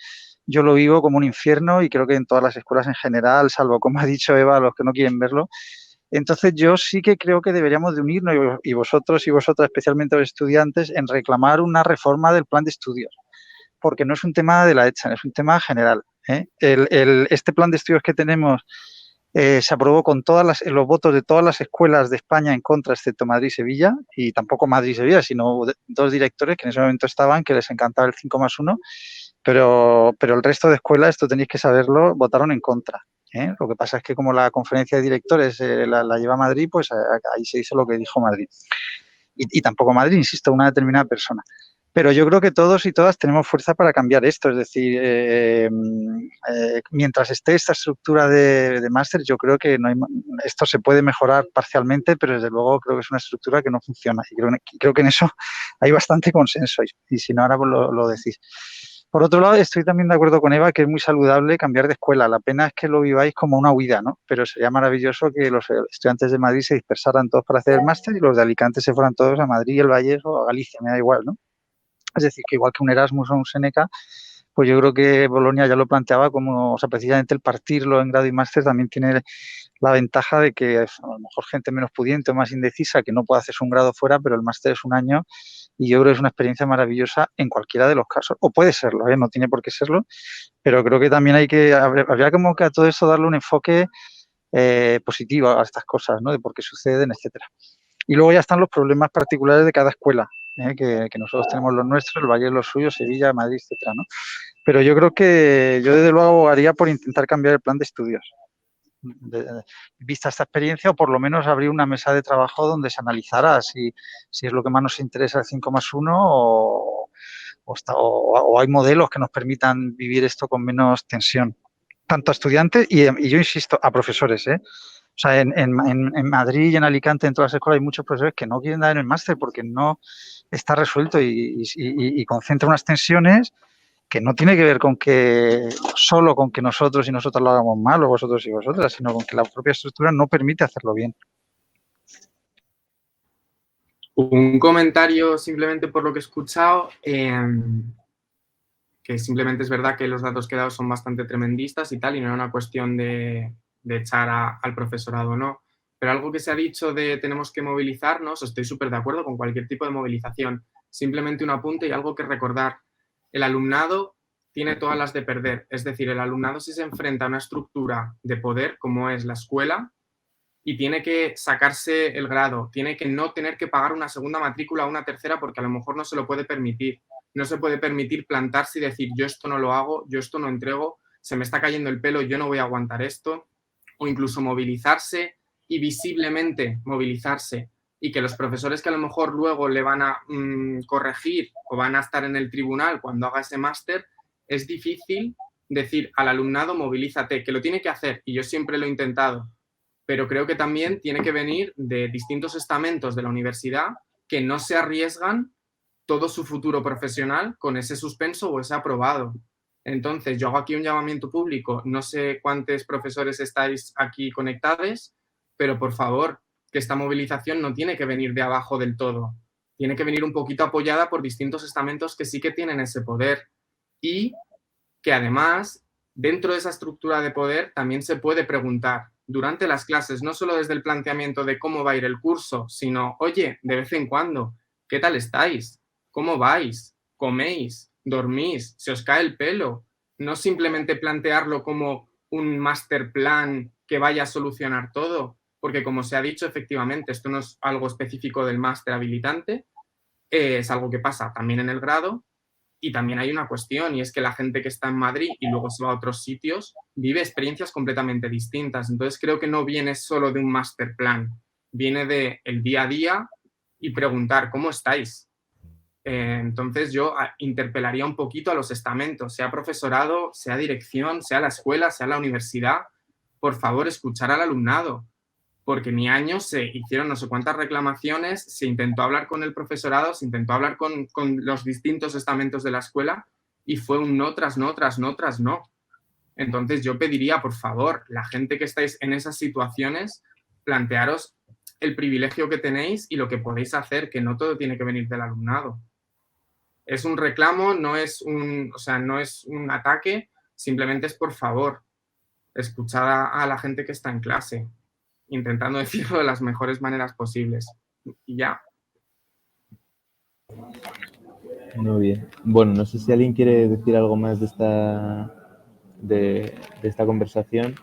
yo lo vivo como un infierno, y creo que en todas las escuelas en general, salvo, como ha dicho Eva, a los que no quieren verlo. Entonces, yo sí que creo que deberíamos de unirnos, y vosotros y vosotras, especialmente los estudiantes, en reclamar una reforma del plan de estudios, porque no es un tema de la ETSAM, es un tema general, ¿eh? Este plan de estudios que tenemos Se aprobó con los votos de todas las escuelas de España en contra, excepto Madrid y Sevilla, y tampoco Madrid y Sevilla, sino dos directores que en ese momento estaban, que les encantaba el 5+1, pero el resto de escuelas, esto tenéis que saberlo, votaron en contra. Lo que pasa es que como la conferencia de directores la lleva Madrid, pues ahí se hizo lo que dijo Madrid. Y tampoco Madrid, insisto, una determinada persona. Pero yo creo que todos y todas tenemos fuerza para cambiar esto. Es decir, mientras esté esta estructura de máster, yo creo que esto se puede mejorar parcialmente, pero desde luego creo que es una estructura que no funciona. Y creo que en eso hay bastante consenso. Y si no, ahora pues lo decís. Por otro lado, estoy también de acuerdo con Eva que es muy saludable cambiar de escuela. La pena es que lo viváis como una huida, ¿no? Pero sería maravilloso que los estudiantes de Madrid se dispersaran todos para hacer el máster y los de Alicante se fueran todos a Madrid, el Valles o a Galicia, me da igual, ¿no? Es decir, que igual que un Erasmus o un Seneca, pues yo creo que Bolonia ya lo planteaba como, o sea, precisamente el partirlo en grado y máster también tiene la ventaja de que a lo mejor gente menos pudiente o más indecisa que no puede hacerse un grado fuera, pero el máster es un año y yo creo que es una experiencia maravillosa en cualquiera de los casos. O puede serlo, no tiene por qué serlo, pero creo que también habría como que a todo eso darle un enfoque positivo a estas cosas, ¿no? De por qué suceden, etcétera. Y luego ya están los problemas particulares de cada escuela, que nosotros tenemos los nuestros, el Valle los suyos, Sevilla, Madrid, etcétera, ¿no? Pero yo creo que yo desde luego abogaría por intentar cambiar el plan de estudios. Vista esta experiencia, o por lo menos abrir una mesa de trabajo donde se analizara si es lo que más nos interesa el 5+1 o hay modelos que nos permitan vivir esto con menos tensión, tanto a estudiantes y yo insisto, a profesores, O sea, en Madrid y en Alicante, en todas las escuelas, hay muchos profesores que no quieren dar en el máster porque no está resuelto y concentra unas tensiones que no tiene que ver solo con que nosotros y nosotras lo hagamos mal o vosotros y vosotras, sino con que la propia estructura no permite hacerlo bien. Un comentario simplemente por lo que he escuchado, que simplemente es verdad que los datos que he dado son bastante tremendistas y tal, y no era una cuestión de echar al profesorado o no. Pero algo que se ha dicho de tenemos que movilizarnos, estoy súper de acuerdo con cualquier tipo de movilización. Simplemente un apunte y algo que recordar. El alumnado tiene todas las de perder. Es decir, el alumnado si se enfrenta a una estructura de poder como es la escuela y tiene que sacarse el grado, tiene que no tener que pagar una segunda matrícula o una tercera porque a lo mejor no se lo puede permitir. No se puede permitir plantarse y decir yo esto no lo hago, yo esto no entrego, se me está cayendo el pelo, yo no voy a aguantar esto. O incluso movilizarse y visiblemente movilizarse y que los profesores que a lo mejor luego le van a corregir o van a estar en el tribunal cuando haga ese máster, es difícil decir al alumnado movilízate, que lo tiene que hacer y yo siempre lo he intentado, pero creo que también tiene que venir de distintos estamentos de la universidad que no se arriesgan todo su futuro profesional con ese suspenso o ese aprobado. Entonces, yo hago aquí un llamamiento público, no sé cuántos profesores estáis aquí conectados, pero por favor, que esta movilización no tiene que venir de abajo del todo, tiene que venir un poquito apoyada por distintos estamentos que sí que tienen ese poder y que además, dentro de esa estructura de poder, también se puede preguntar durante las clases, no solo desde el planteamiento de cómo va a ir el curso, sino, oye, de vez en cuando, ¿qué tal estáis? ¿Cómo vais? ¿Coméis? ¿Dormís? ¿Se os cae el pelo? No simplemente plantearlo como un master plan que vaya a solucionar todo, porque como se ha dicho, efectivamente, esto no es algo específico del máster habilitante, es algo que pasa también en el grado. Y también hay una cuestión, y es que la gente que está en Madrid y luego se va a otros sitios vive experiencias completamente distintas. Entonces creo que no viene solo de un master plan, viene del día a día y preguntar, ¿cómo estáis? Entonces yo interpelaría un poquito a los estamentos, sea profesorado, sea dirección, sea la escuela, sea la universidad. Por favor, escuchar al alumnado. Porque mi año se hicieron no sé cuántas reclamaciones, se intentó hablar con el profesorado, se intentó hablar con los distintos estamentos de la escuela y fue un no tras no, tras no, tras no. Entonces yo pediría, por favor, la gente que estáis en esas situaciones, plantearos el privilegio que tenéis y lo que podéis hacer, que no todo tiene que venir del alumnado. Es un reclamo, no es un ataque, simplemente es por favor, escuchad a la gente que está en clase, intentando decirlo de las mejores maneras posibles. Y ya. Muy bien. Bueno, no sé si alguien quiere decir algo más de esta conversación.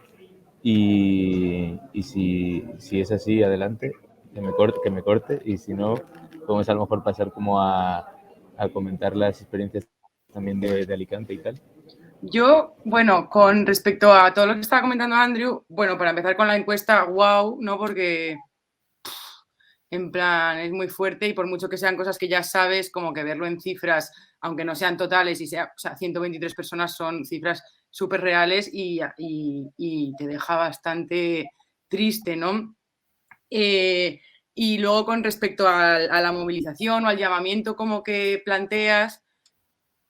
y si es así, adelante, que me corte, y si no, podemos a lo mejor pasar como a comentar las experiencias también de Alicante y tal. Yo, bueno, con respecto a todo lo que estaba comentando Andrew, bueno, para empezar con la encuesta, wow, ¿no? Porque en plan es muy fuerte y por mucho que sean cosas que ya sabes, como que verlo en cifras, aunque no sean totales y sea, o sea, 123 personas son cifras súper reales y te deja bastante triste, ¿no? Y luego con respecto a la movilización o al llamamiento como que planteas,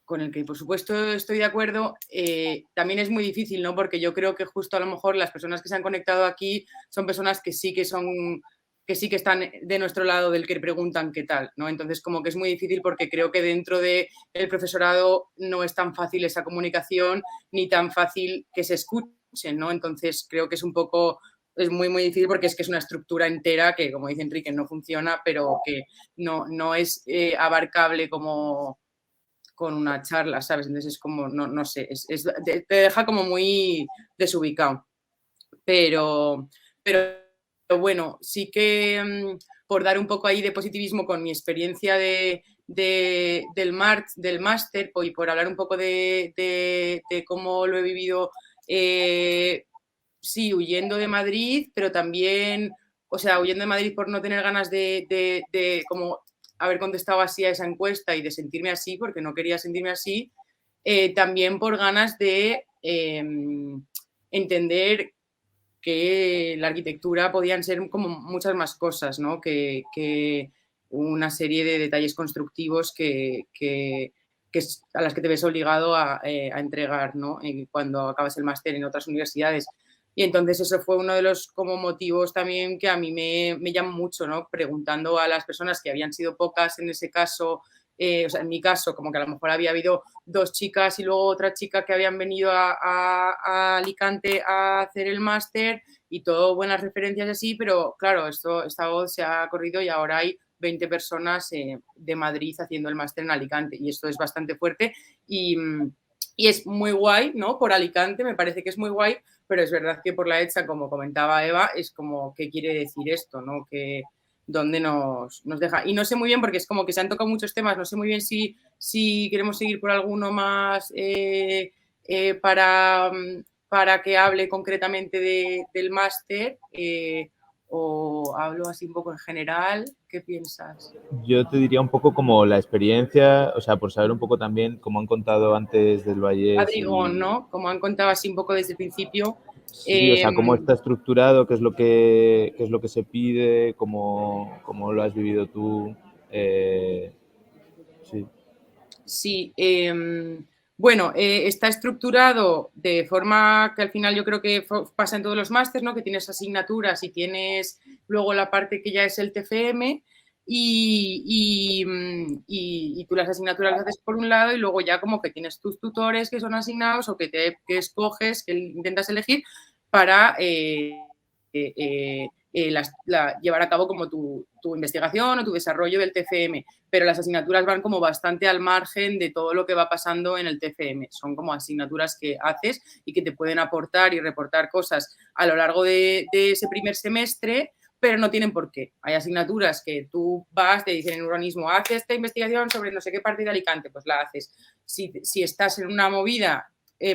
con el que por supuesto estoy de acuerdo, también es muy difícil, ¿no? Porque yo creo que justo a lo mejor las personas que se han conectado aquí son personas que sí que están de nuestro lado del que preguntan qué tal, ¿no? Entonces como que es muy difícil porque creo que dentro del profesorado no es tan fácil esa comunicación ni tan fácil que se escuchen, ¿no? Entonces creo que es muy, muy difícil porque es que es una estructura entera que, como dice Enrique, no funciona, pero que no es abarcable como con una charla, ¿sabes? Entonces es como, no sé, te deja como muy desubicado. Pero bueno, sí que por dar un poco ahí de positivismo con mi experiencia del máster y por hablar un poco de cómo lo he vivido, sí, huyendo de Madrid, pero también, o sea, huyendo de Madrid por no tener ganas de como haber contestado así a esa encuesta y de sentirme así, porque no quería sentirme así, también por ganas de entender que la arquitectura podían ser como muchas más cosas, ¿no? Que una serie de detalles constructivos a las que te ves obligado a entregar, ¿no? Cuando acabas el máster en otras universidades. Y entonces eso fue uno de los como motivos también que a mí me llamó mucho, ¿no? Preguntando a las personas, que habían sido pocas en ese caso, o sea, en mi caso, como que a lo mejor había habido 2 chicas y luego otra chica que habían venido a Alicante a hacer el máster y todo buenas referencias así, pero claro, esta voz se ha corrido y ahora hay 20 personas de Madrid haciendo el máster en Alicante y esto es bastante fuerte y es muy guay, ¿no? Por Alicante me parece que es muy guay, pero es verdad que por la ETSA, como comentaba Eva, es como, ¿qué quiere decir esto, no? Que dónde nos deja. Y no sé muy bien, porque es como que se han tocado muchos temas, no sé muy bien si queremos seguir por alguno más para que hable concretamente del máster o hablo así un poco en general. ¿Qué piensas? Yo te diría un poco como la experiencia, o sea, por saber un poco también, como han contado antes del Vallés. Adrigón, ¿no? Como han contado así un poco desde el principio. Sí, o sea, cómo está estructurado, qué es lo que se pide, cómo lo has vivido tú. Sí. Sí, bueno, está estructurado de forma que al final yo creo que pasa en todos los másters, ¿no? Que tienes asignaturas y tienes luego la parte que ya es el TFM y tú las asignaturas las haces por un lado y luego ya como que tienes tus tutores que son asignados o que escoges, que intentas elegir para llevar a cabo como tu investigación o tu desarrollo del TFM, pero las asignaturas van como bastante al margen de todo lo que va pasando en el TFM. Son como asignaturas que haces y que te pueden aportar y reportar cosas a lo largo de ese primer semestre, pero no tienen por qué. Hay asignaturas que tú vas, te dicen en urbanismo, haz esta investigación sobre no sé qué parte de Alicante, pues la haces. Si estás en una movida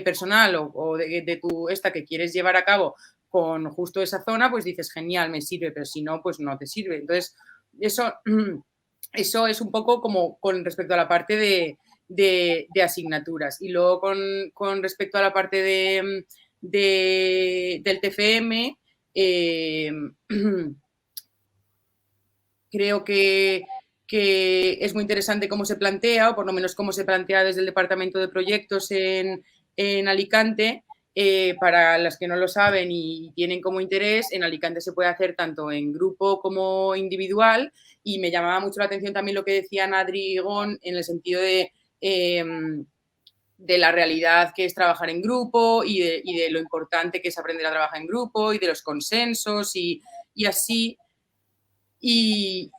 personal o de tu esta que quieres llevar a cabo con justo esa zona, pues dices, genial, me sirve, pero si no, pues no te sirve. Entonces, eso es un poco como con respecto a la parte de asignaturas. Y luego con respecto a la parte del TFM, creo que es muy interesante cómo se plantea, o por lo menos cómo se plantea desde el Departamento de Proyectos en Alicante. Para las que no lo saben y tienen como interés, en Alicante se puede hacer tanto en grupo como individual y me llamaba mucho la atención también lo que decía Adri y Gon en el sentido de la realidad que es trabajar en grupo y de lo importante que es aprender a trabajar en grupo y de los consensos y así. Y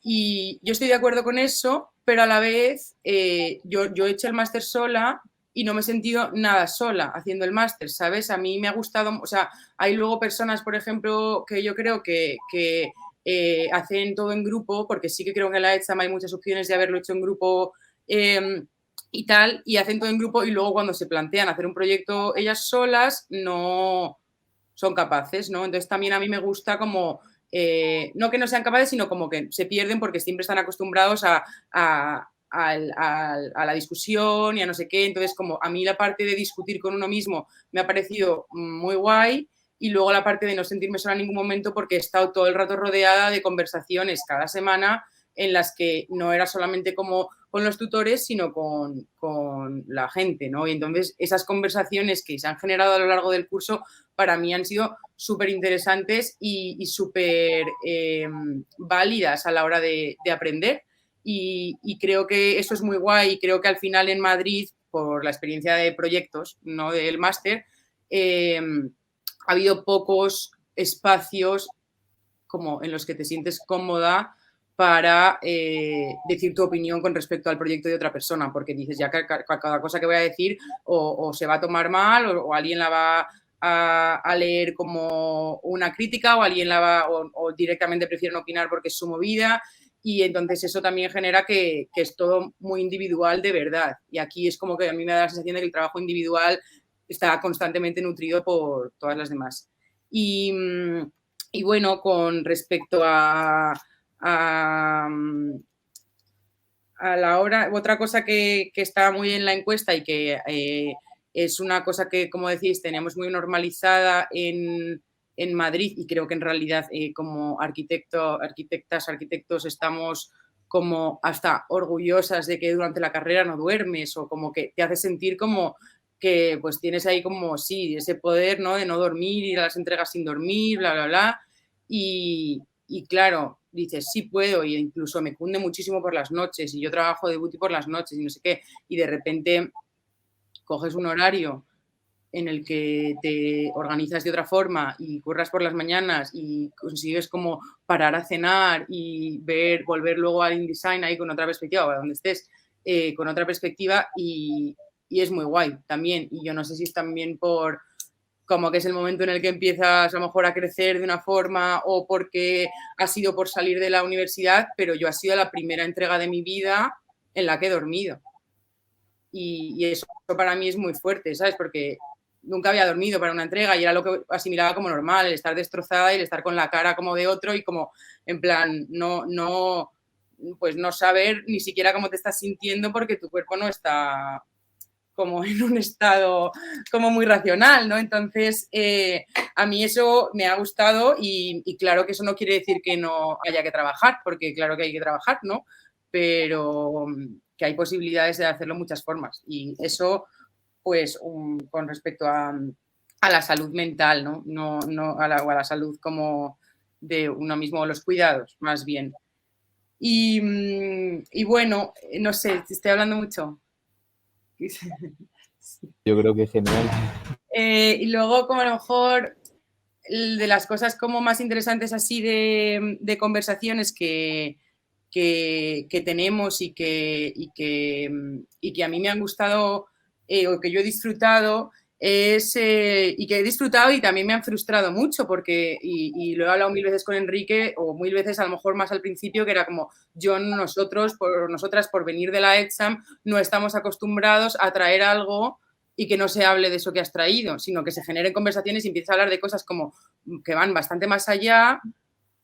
yo estoy de acuerdo con eso, pero a la vez yo he hecho el máster sola y no me he sentido nada sola haciendo el máster, ¿sabes? A mí me ha gustado, o sea, hay luego personas, por ejemplo, que yo creo que hacen todo en grupo, porque sí que creo que en la ETSAM hay muchas opciones de haberlo hecho en grupo y tal, y hacen todo en grupo y luego cuando se plantean hacer un proyecto ellas solas no son capaces, ¿no? Entonces también a mí me gusta como, no que no sean capaces, sino como que se pierden porque siempre están acostumbrados a la discusión y a no sé qué. Entonces, como a mí la parte de discutir con uno mismo me ha parecido muy guay y luego la parte de no sentirme sola en ningún momento porque he estado todo el rato rodeada de conversaciones cada semana en las que no era solamente como con los tutores, sino con la gente, ¿no? Y entonces esas conversaciones que se han generado a lo largo del curso para mí han sido súper interesantes y súper válidas a la hora de aprender. Y creo que eso es muy guay y creo que al final en Madrid, por la experiencia de proyectos, no del máster, ha habido pocos espacios como en los que te sientes cómoda para decir tu opinión con respecto al proyecto de otra persona, porque dices ya que cada cosa que voy a decir o se va a tomar mal o alguien la va a leer como una crítica o alguien la va o directamente prefieren opinar porque es su movida. Y entonces eso también genera que es todo muy individual de verdad. Y aquí es como que a mí me da la sensación de que el trabajo individual está constantemente nutrido por todas las demás. Y bueno, con respecto a la hora, otra cosa que está muy en la encuesta y que es una cosa que, como decís, tenemos muy normalizada en Madrid y creo que en realidad como arquitectos estamos como hasta orgullosas de que durante la carrera no duermes o como que te hace sentir como que pues tienes ahí como, sí, ese poder, ¿no? De no dormir, ir a las entregas sin dormir, bla, bla, bla. Y claro, dices, sí puedo, y incluso me cunde muchísimo por las noches, y yo trabajo de booty por las noches, y no sé qué, y de repente coges un horario en el que te organizas de otra forma y curras por las mañanas y consigues como parar a cenar y volver luego al InDesign ahí con otra perspectiva, o a donde estés, con otra perspectiva, y es muy guay también. Y yo no sé si es también por como que es el momento en el que empiezas a lo mejor a crecer de una forma o porque ha sido por salir de la universidad, pero yo ha sido la primera entrega de mi vida en la que he dormido. Y eso para mí es muy fuerte, ¿sabes? Porque nunca había dormido para una entrega y era lo que asimilaba como normal, el estar destrozada y el estar con la cara como de otro y como en plan pues no saber ni siquiera cómo te estás sintiendo porque tu cuerpo no está como en un estado como muy racional, ¿no? Entonces, a mí eso me ha gustado y claro que eso no quiere decir que no haya que trabajar, porque claro que hay que trabajar, ¿no? Pero que hay posibilidades de hacerlo de muchas formas y eso, pues, con respecto a la salud mental, ¿no? No a la salud como de uno mismo, los cuidados, más bien. Y bueno, no sé, te estoy hablando mucho. Yo creo que es genial. Y luego, como a lo mejor, de las cosas como más interesantes así de conversaciones que tenemos y que a mí me han gustado o que yo he disfrutado y que he disfrutado y también me han frustrado mucho porque, y lo he hablado 1000 veces con Enrique o 1000 veces a lo mejor más al principio, que era como nosotras por venir de la ETSAM no estamos acostumbrados a traer algo y que no se hable de eso que has traído, sino que se generen conversaciones y empieces a hablar de cosas como que van bastante más allá,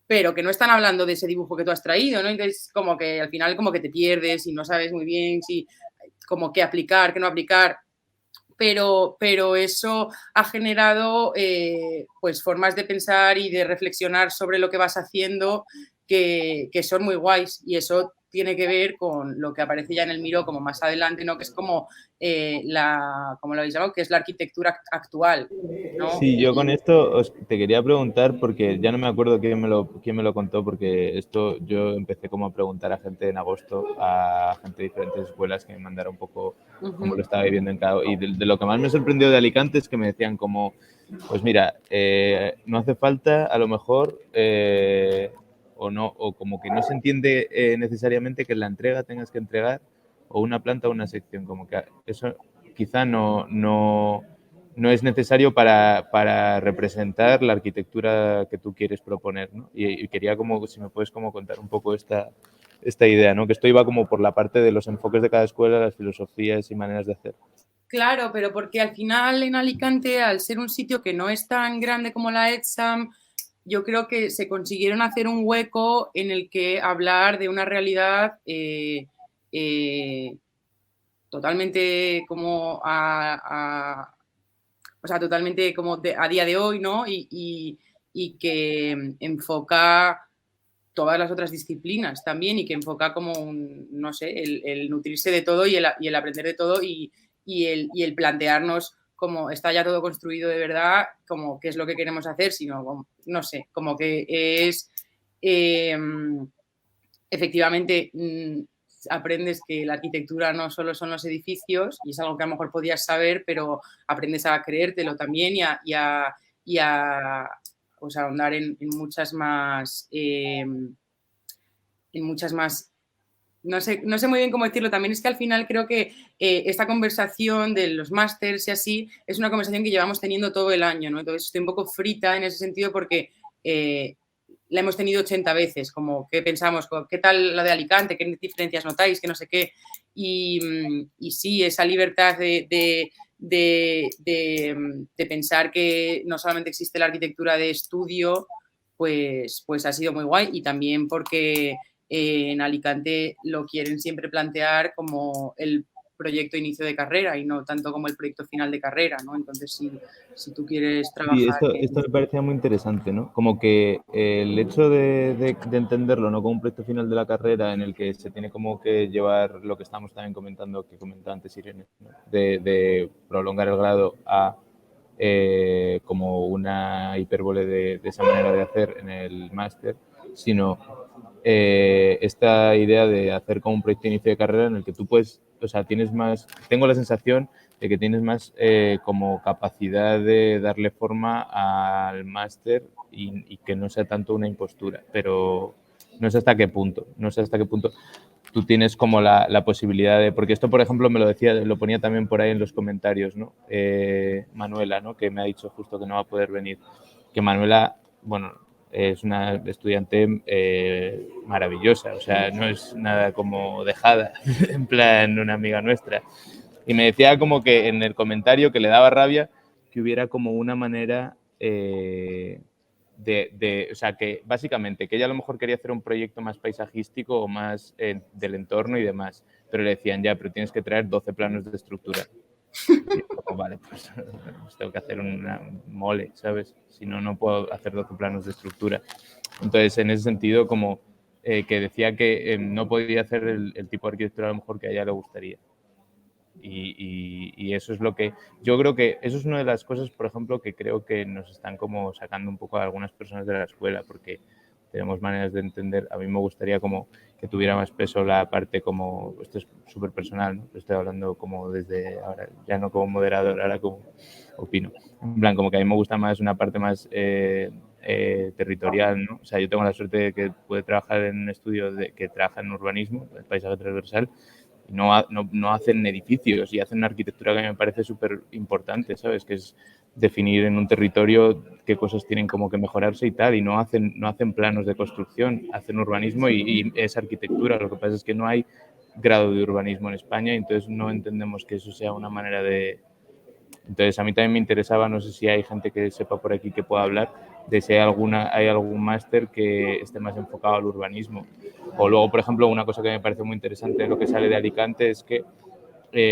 pero que no están hablando de ese dibujo que tú has traído, ¿no? Entonces, como que al final como que te pierdes y no sabes muy bien si como qué aplicar, qué no aplicar, pero eso ha generado pues formas de pensar y de reflexionar sobre lo que vas haciendo que son muy guays y eso tiene que ver con lo que aparece ya en el Miro como más adelante, ¿no? Que es como como lo habéis llamado, que es la arquitectura actual, ¿no? Sí, yo con esto te quería preguntar, porque ya no me acuerdo quién me lo contó, porque esto yo empecé como a preguntar a gente en agosto, a gente de diferentes escuelas que me mandara un poco cómo lo estaba viviendo en cada... Y de lo que más me sorprendió de Alicante es que me decían como, pues mira, no hace falta a lo mejor... o como que no se entiende necesariamente que en la entrega tengas que entregar o una planta o una sección, como que eso quizá no es necesario para representar la arquitectura que tú quieres proponer, ¿no? Y quería como, si me puedes como contar un poco esta idea, ¿no? Que esto iba como por la parte de los enfoques de cada escuela, las filosofías y maneras de hacer. Claro, pero porque al final en Alicante, al ser un sitio que no es tan grande como la ETSAM, yo creo que se consiguieron hacer un hueco en el que hablar de una realidad totalmente como o sea, totalmente como a día de hoy, ¿no? Y que enfoca todas las otras disciplinas también y que enfoca como no sé, el nutrirse de todo y el aprender de todo y el plantearnos como está ya todo construido de verdad, como qué es lo que queremos hacer, sino, como, no sé, como que es efectivamente aprendes que la arquitectura no solo son los edificios y es algo que a lo mejor podías saber, pero aprendes a creértelo también y a pues, ahondar en muchas más no sé muy bien cómo decirlo, también es que al final creo que esta conversación de los másters y así es una conversación que llevamos teniendo todo el año, ¿no? Entonces estoy un poco frita en ese sentido porque la hemos tenido 80 veces, como qué pensamos, qué tal la de Alicante, qué diferencias notáis, que no sé qué. Y sí, esa libertad de pensar que no solamente existe la arquitectura de estudio, pues ha sido muy guay y también porque en Alicante lo quieren siempre plantear como el proyecto inicio de carrera y no tanto como el proyecto final de carrera, ¿no? Entonces, si tú quieres trabajar... Y esto me parecía muy interesante, ¿no? Como que el hecho de entenderlo, ¿no? Como un proyecto final de la carrera en el que se tiene como que llevar lo que estamos también comentando, que comentaba antes Irene, ¿no? De prolongar el grado a como una hipérbole de esa manera de hacer en el máster, sino esta idea de hacer como un proyecto de inicio de carrera en el que tú puedes, o sea, tienes más, tengo la sensación de que tienes más como capacidad de darle forma al máster y que no sea tanto una impostura, pero no sé hasta qué punto tú tienes como la posibilidad de, porque esto, por ejemplo, me lo ponía también por ahí en los comentarios, ¿no? Manuela, ¿no? Que me ha dicho justo que no va a poder venir, que Manuela, bueno, es una estudiante maravillosa, o sea, no es nada como dejada, en plan una amiga nuestra. Y me decía como que en el comentario que le daba rabia que hubiera como una manera o sea, que básicamente que ella a lo mejor quería hacer un proyecto más paisajístico o más del entorno y demás, pero le decían ya, pero tienes que traer 12 planos de estructura. Y como, vale, pues tengo que hacer una mole, ¿sabes? Si no, no puedo hacer 12 planos de estructura. Entonces, en ese sentido, como que decía que no podía hacer el tipo de arquitectura a lo mejor que a ella le gustaría. Y eso es lo que yo creo que eso es una de las cosas, por ejemplo, que creo que nos están como sacando un poco a algunas personas de la escuela, porque tenemos maneras de entender. A mí me gustaría como que tuviera más peso la parte como, esto es súper personal, ¿no? Estoy hablando como desde ahora, ya no como moderador, ahora como opino. En plan, como que a mí me gusta más una parte más territorial, ¿no? O sea, yo tengo la suerte de que puedo trabajar en un estudio que trabaja en urbanismo, el paisaje transversal. No hacen edificios y hacen una arquitectura que me parece súper importante, ¿sabes? Que es definir en un territorio qué cosas tienen como que mejorarse y tal, y no hacen planos de construcción, hacen urbanismo y es arquitectura. Lo que pasa es que no hay grado de urbanismo en España y entonces no entendemos que eso sea una manera de... Entonces a mí también me interesaba, no sé si hay gente que sepa por aquí que pueda hablar, de si hay algún máster que esté más enfocado al urbanismo. O luego, por ejemplo, una cosa que me parece muy interesante de lo que sale de Alicante es que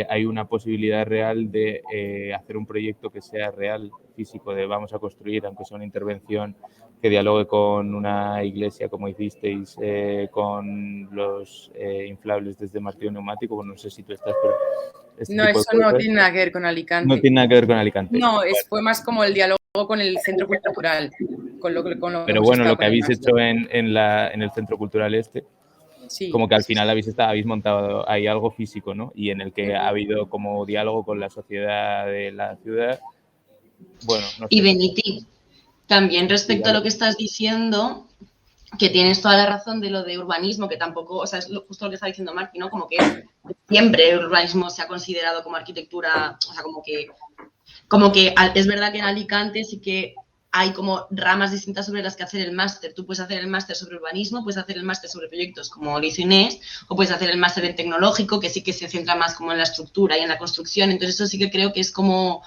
hay una posibilidad real de hacer un proyecto que sea real, físico, de vamos a construir, aunque sea una intervención que dialogue con una iglesia, como hicisteis, con los inflables desde martillo neumático. Bueno, no sé si tú estás... Pero no, eso no tiene nada que ver con Alicante. No tiene nada que ver con Alicante. No, fue más como el diálogo con el centro cultural. Pero bueno, lo que habéis hecho en el centro cultural sí, como que al final habéis montado ahí algo físico, ¿no? Y en el que ha habido como diálogo con la sociedad de la ciudad. Bueno, no sé. Y Beniti, también respecto a lo que estás diciendo, que tienes toda la razón de lo de urbanismo, que tampoco, o sea, es justo lo que está diciendo Marqui, ¿no? Como que siempre el urbanismo se ha considerado como arquitectura, o sea, como que es verdad que en Alicante sí que hay como ramas distintas sobre las que hacer el máster. Tú puedes hacer el máster sobre urbanismo, puedes hacer el máster sobre proyectos como lo hizo Inés, o puedes hacer el máster en tecnológico, que sí que se centra más como en la estructura y en la construcción. Entonces eso sí que creo que es como,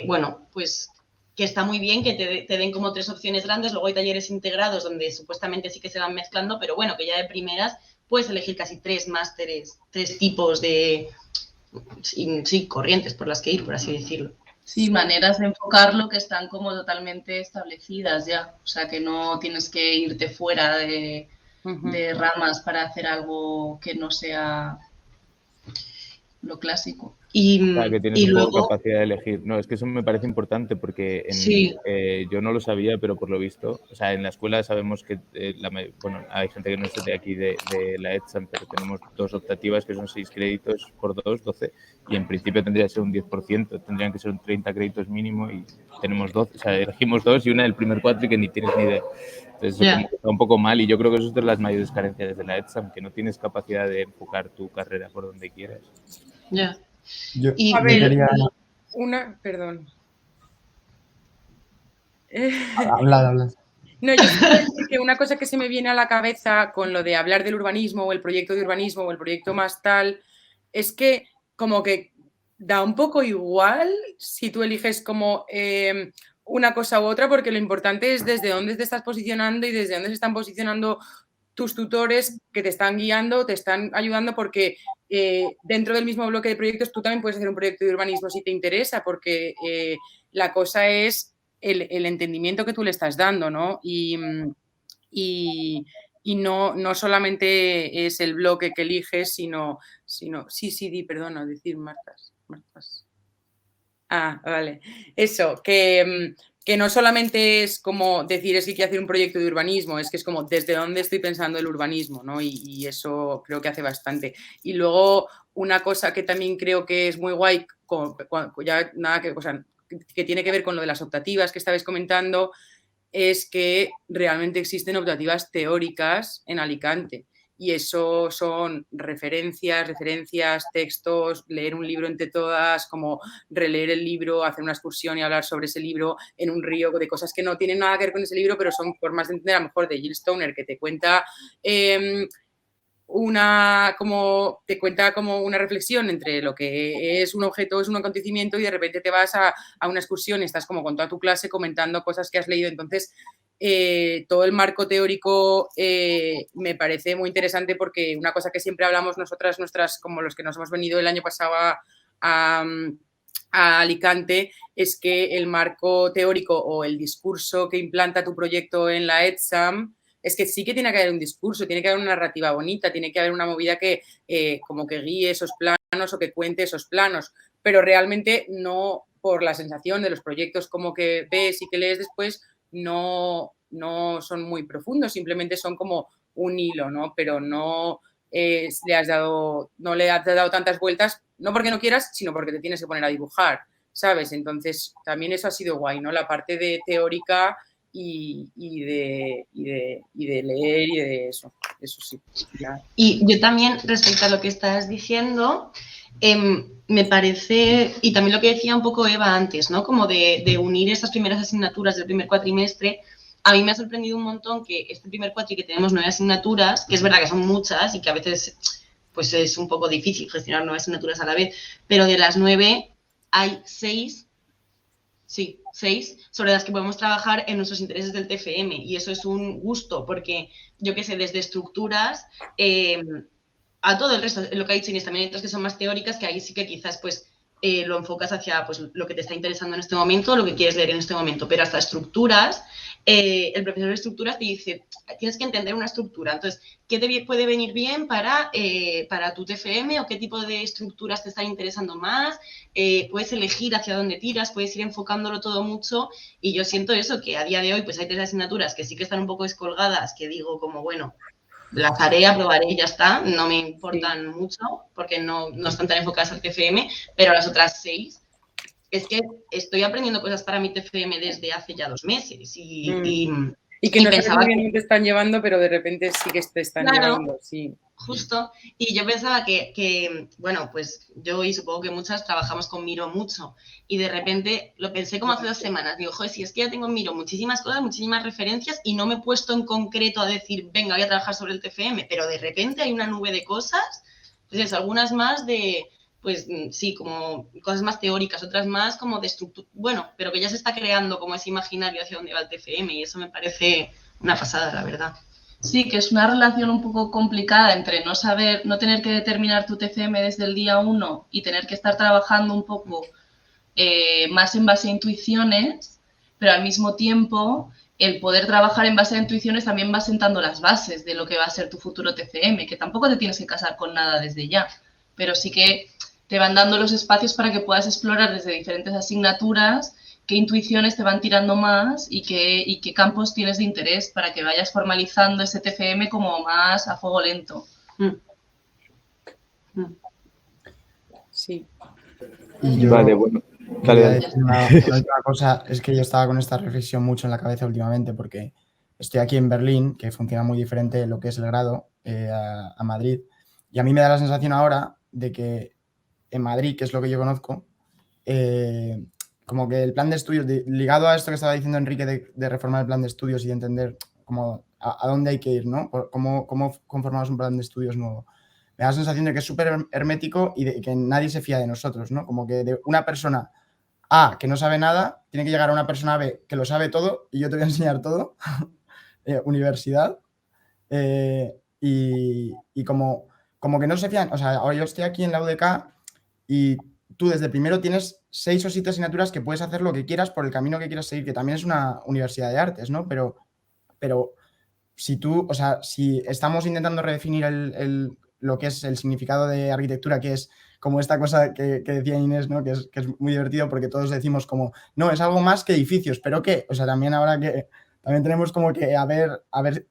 bueno, pues que está muy bien que te den como 3 opciones grandes. Luego hay talleres integrados donde supuestamente sí que se van mezclando, pero bueno, que ya de primeras puedes elegir casi 3 másteres, 3 tipos de, sí, corrientes por las que ir, por así decirlo. Sí, maneras de enfocarlo que están como totalmente establecidas ya, o sea que no tienes que irte fuera de ramas para hacer algo que no sea lo clásico. Claro, que tienes un poco capacidad de elegir. No, es que eso me parece importante porque yo no lo sabía, pero por lo visto, o sea, en la escuela sabemos que, bueno, hay gente que no es de aquí, de la ETSAM, pero tenemos 2 optativas que son 6 créditos por 2, 12, y en principio tendría que ser un 10%, tendrían que ser un 30 créditos mínimo y tenemos 12, o sea, elegimos 2 y una del primer cuatri que ni tienes ni idea. Entonces, como que está un poco mal y yo creo que eso es de las mayores carencias de la ETSAM, que no tienes capacidad de enfocar tu carrera por donde quieras. Ya. A ver, perdón. Habla. No, yo quiero decir que una cosa que se me viene a la cabeza con lo de hablar del urbanismo o el proyecto de urbanismo o el proyecto más tal, es que como que da un poco igual si tú eliges como una cosa u otra, porque lo importante es desde dónde te estás posicionando y desde dónde se están posicionando tus tutores que te están guiando, te están ayudando, porque dentro del mismo bloque de proyectos tú también puedes hacer un proyecto de urbanismo si te interesa, porque la cosa es el entendimiento que tú le estás dando, ¿no? Y no solamente es el bloque que eliges, sino perdona, decir Martas. Ah, vale. Eso, que no solamente es como decir es que hay que hacer un proyecto de urbanismo, es que es como desde dónde estoy pensando el urbanismo, ¿no? Y eso creo que hace bastante. Y luego una cosa que también creo que es muy guay, que tiene que ver con lo de las optativas que estabais comentando, es que realmente existen optativas teóricas en Alicante. Y eso son referencias, textos, leer un libro entre todas, como releer el libro, hacer una excursión y hablar sobre ese libro en un río, de cosas que no tienen nada que ver con ese libro, pero son formas de entender, a lo mejor de Jill Stoner, que te cuenta como una reflexión entre lo que es un objeto, es un acontecimiento, y de repente te vas a una excursión y estás como con toda tu clase comentando cosas que has leído. Entonces, todo el marco teórico me parece muy interesante, porque una cosa que siempre hablamos nosotras, como los que nos hemos venido el año pasado a Alicante, es que el marco teórico o el discurso que implanta tu proyecto en la ETSAM es que sí que tiene que haber un discurso, tiene que haber una narrativa bonita, tiene que haber una movida que como que guíe esos planos o que cuente esos planos, pero realmente no, por la sensación de los proyectos como que ves y que lees después, no son muy profundos, simplemente son como un hilo, ¿no? Pero no le has dado tantas vueltas, no porque no quieras, sino porque te tienes que poner a dibujar, ¿sabes? Entonces también eso ha sido guay, ¿no? La parte de teórica y de leer y de eso sí. Ya. Y yo también, respecto a lo que estás diciendo, me parece, y también lo que decía un poco Eva antes, ¿no? Como de unir estas primeras asignaturas del primer cuatrimestre. A mí me ha sorprendido un montón que este primer cuatri que tenemos 9 asignaturas, que es verdad que son muchas y que a veces pues es un poco difícil gestionar 9 asignaturas a la vez, pero de las 9 hay 6 sobre las que podemos trabajar en nuestros intereses del TFM, y eso es un gusto, porque yo qué sé, desde estructuras a todo el resto, lo que ha dicho Inés, también hay otras que son más teóricas, que ahí sí que quizás pues lo enfocas hacia pues, lo que te está interesando en este momento, lo que quieres leer en este momento, pero hasta estructuras, el profesor de estructuras te dice, tienes que entender una estructura, entonces, ¿qué te puede venir bien para tu TFM o qué tipo de estructuras te están interesando más? Puedes elegir hacia dónde tiras, puedes ir enfocándolo todo mucho, y yo siento eso, que a día de hoy pues hay 3 asignaturas que sí que están un poco descolgadas, que digo como, bueno, las haré, aprobaré y ya está, no me importan mucho porque no están tan enfocadas al TFM, pero las otras 6 es que estoy aprendiendo cosas para mi TFM desde hace ya 2 meses y Y que Y no sabes pensaba muy bien dónde te están llevando, pero de repente sí que te están Claro. llevando, sí. Justo, y yo pensaba que, bueno, pues yo y supongo que muchas trabajamos con Miro mucho, y de repente lo pensé como hace 2 semanas, digo, joder, si es que ya tengo en Miro muchísimas cosas, muchísimas referencias, y no me he puesto en concreto a decir, venga, voy a trabajar sobre el TFM, pero de repente hay una nube de cosas, pues eso, algunas más de, pues sí, como cosas más teóricas, otras más como de estructura, bueno, pero que ya se está creando como ese imaginario hacia dónde va el TFM, y eso me parece una pasada, la verdad. Sí, que es una relación un poco complicada entre no saber, no tener que determinar tu TCM desde el día 1 y tener que estar trabajando un poco más en base a intuiciones, pero al mismo tiempo el poder trabajar en base a intuiciones también va sentando las bases de lo que va a ser tu futuro TCM, que tampoco te tienes que casar con nada desde ya, pero sí que te van dando los espacios para que puedas explorar desde diferentes asignaturas qué intuiciones te van tirando más y qué campos tienes de interés para que vayas formalizando ese TFM como más a fuego lento. Sí. Y yo Vale, bueno. quería Dale. decir una última cosa, es que yo estaba con esta reflexión mucho en la cabeza últimamente porque estoy aquí en Berlín, que funciona muy diferente lo que es el grado a Madrid, y a mí me da la sensación ahora de que en Madrid, que es lo que yo conozco, como que el plan de estudios, ligado a esto que estaba diciendo Enrique de reformar el plan de estudios y de entender como a dónde hay que ir, ¿no? Cómo conformamos un plan de estudios nuevo. Me da la sensación de que es súper hermético y de que nadie se fía de nosotros, ¿no? Como que de una persona A que no sabe nada, tiene que llegar a una persona B que lo sabe todo y yo te voy a enseñar todo, universidad, y como que no se fían, o sea, ahora yo estoy aquí en la UDK y tú desde primero tienes 6 o 7 asignaturas que puedes hacer lo que quieras por el camino que quieras seguir, que también es una universidad de artes, ¿no? Pero si tú, o sea, si estamos intentando redefinir lo que es el significado de arquitectura, que es como esta cosa que decía Inés, ¿no? Que es muy divertido porque todos decimos como, no, es algo más que edificios, pero ¿qué? O sea, también ahora que también tenemos como que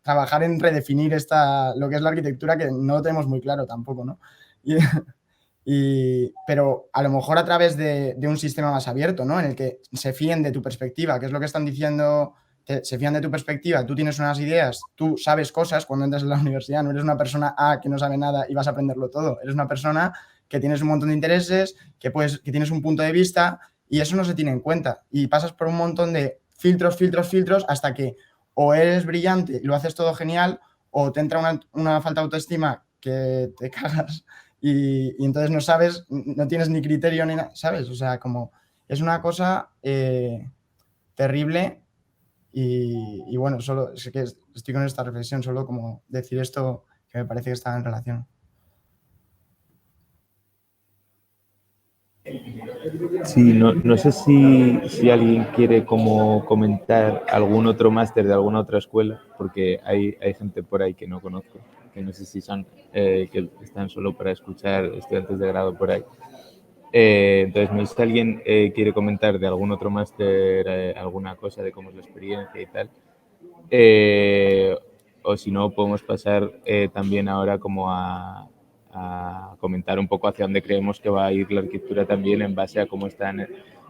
trabajar en redefinir lo que es la arquitectura, que no lo tenemos muy claro tampoco, ¿no? Pero a lo mejor a través de un sistema más abierto, ¿no? En el que se fíen de tu perspectiva, que es lo que están diciendo, se fían de tu perspectiva, tú tienes unas ideas, tú sabes cosas cuando entras en la universidad, no eres una persona A que no sabe nada y vas a aprenderlo todo, eres una persona que tienes un montón de intereses, que tienes un punto de vista y eso no se tiene en cuenta y pasas por un montón de filtros hasta que o eres brillante y lo haces todo genial o te entra una falta de autoestima que te cagas y entonces no sabes, no tienes ni criterio ni nada, ¿sabes? O sea, como es una cosa terrible y bueno, solo sé que estoy con esta reflexión, solo como decir esto que me parece que está en relación. Sí, no sé si alguien quiere como comentar algún otro máster de alguna otra escuela, porque hay gente por ahí que no conozco, que no sé si son, que están solo para escuchar estudiantes de grado por ahí. Entonces, no sé si alguien quiere comentar de algún otro máster alguna cosa de cómo es la experiencia y tal. O si no, podemos pasar también ahora como a comentar un poco hacia dónde creemos que va a ir la arquitectura también en base a cómo están.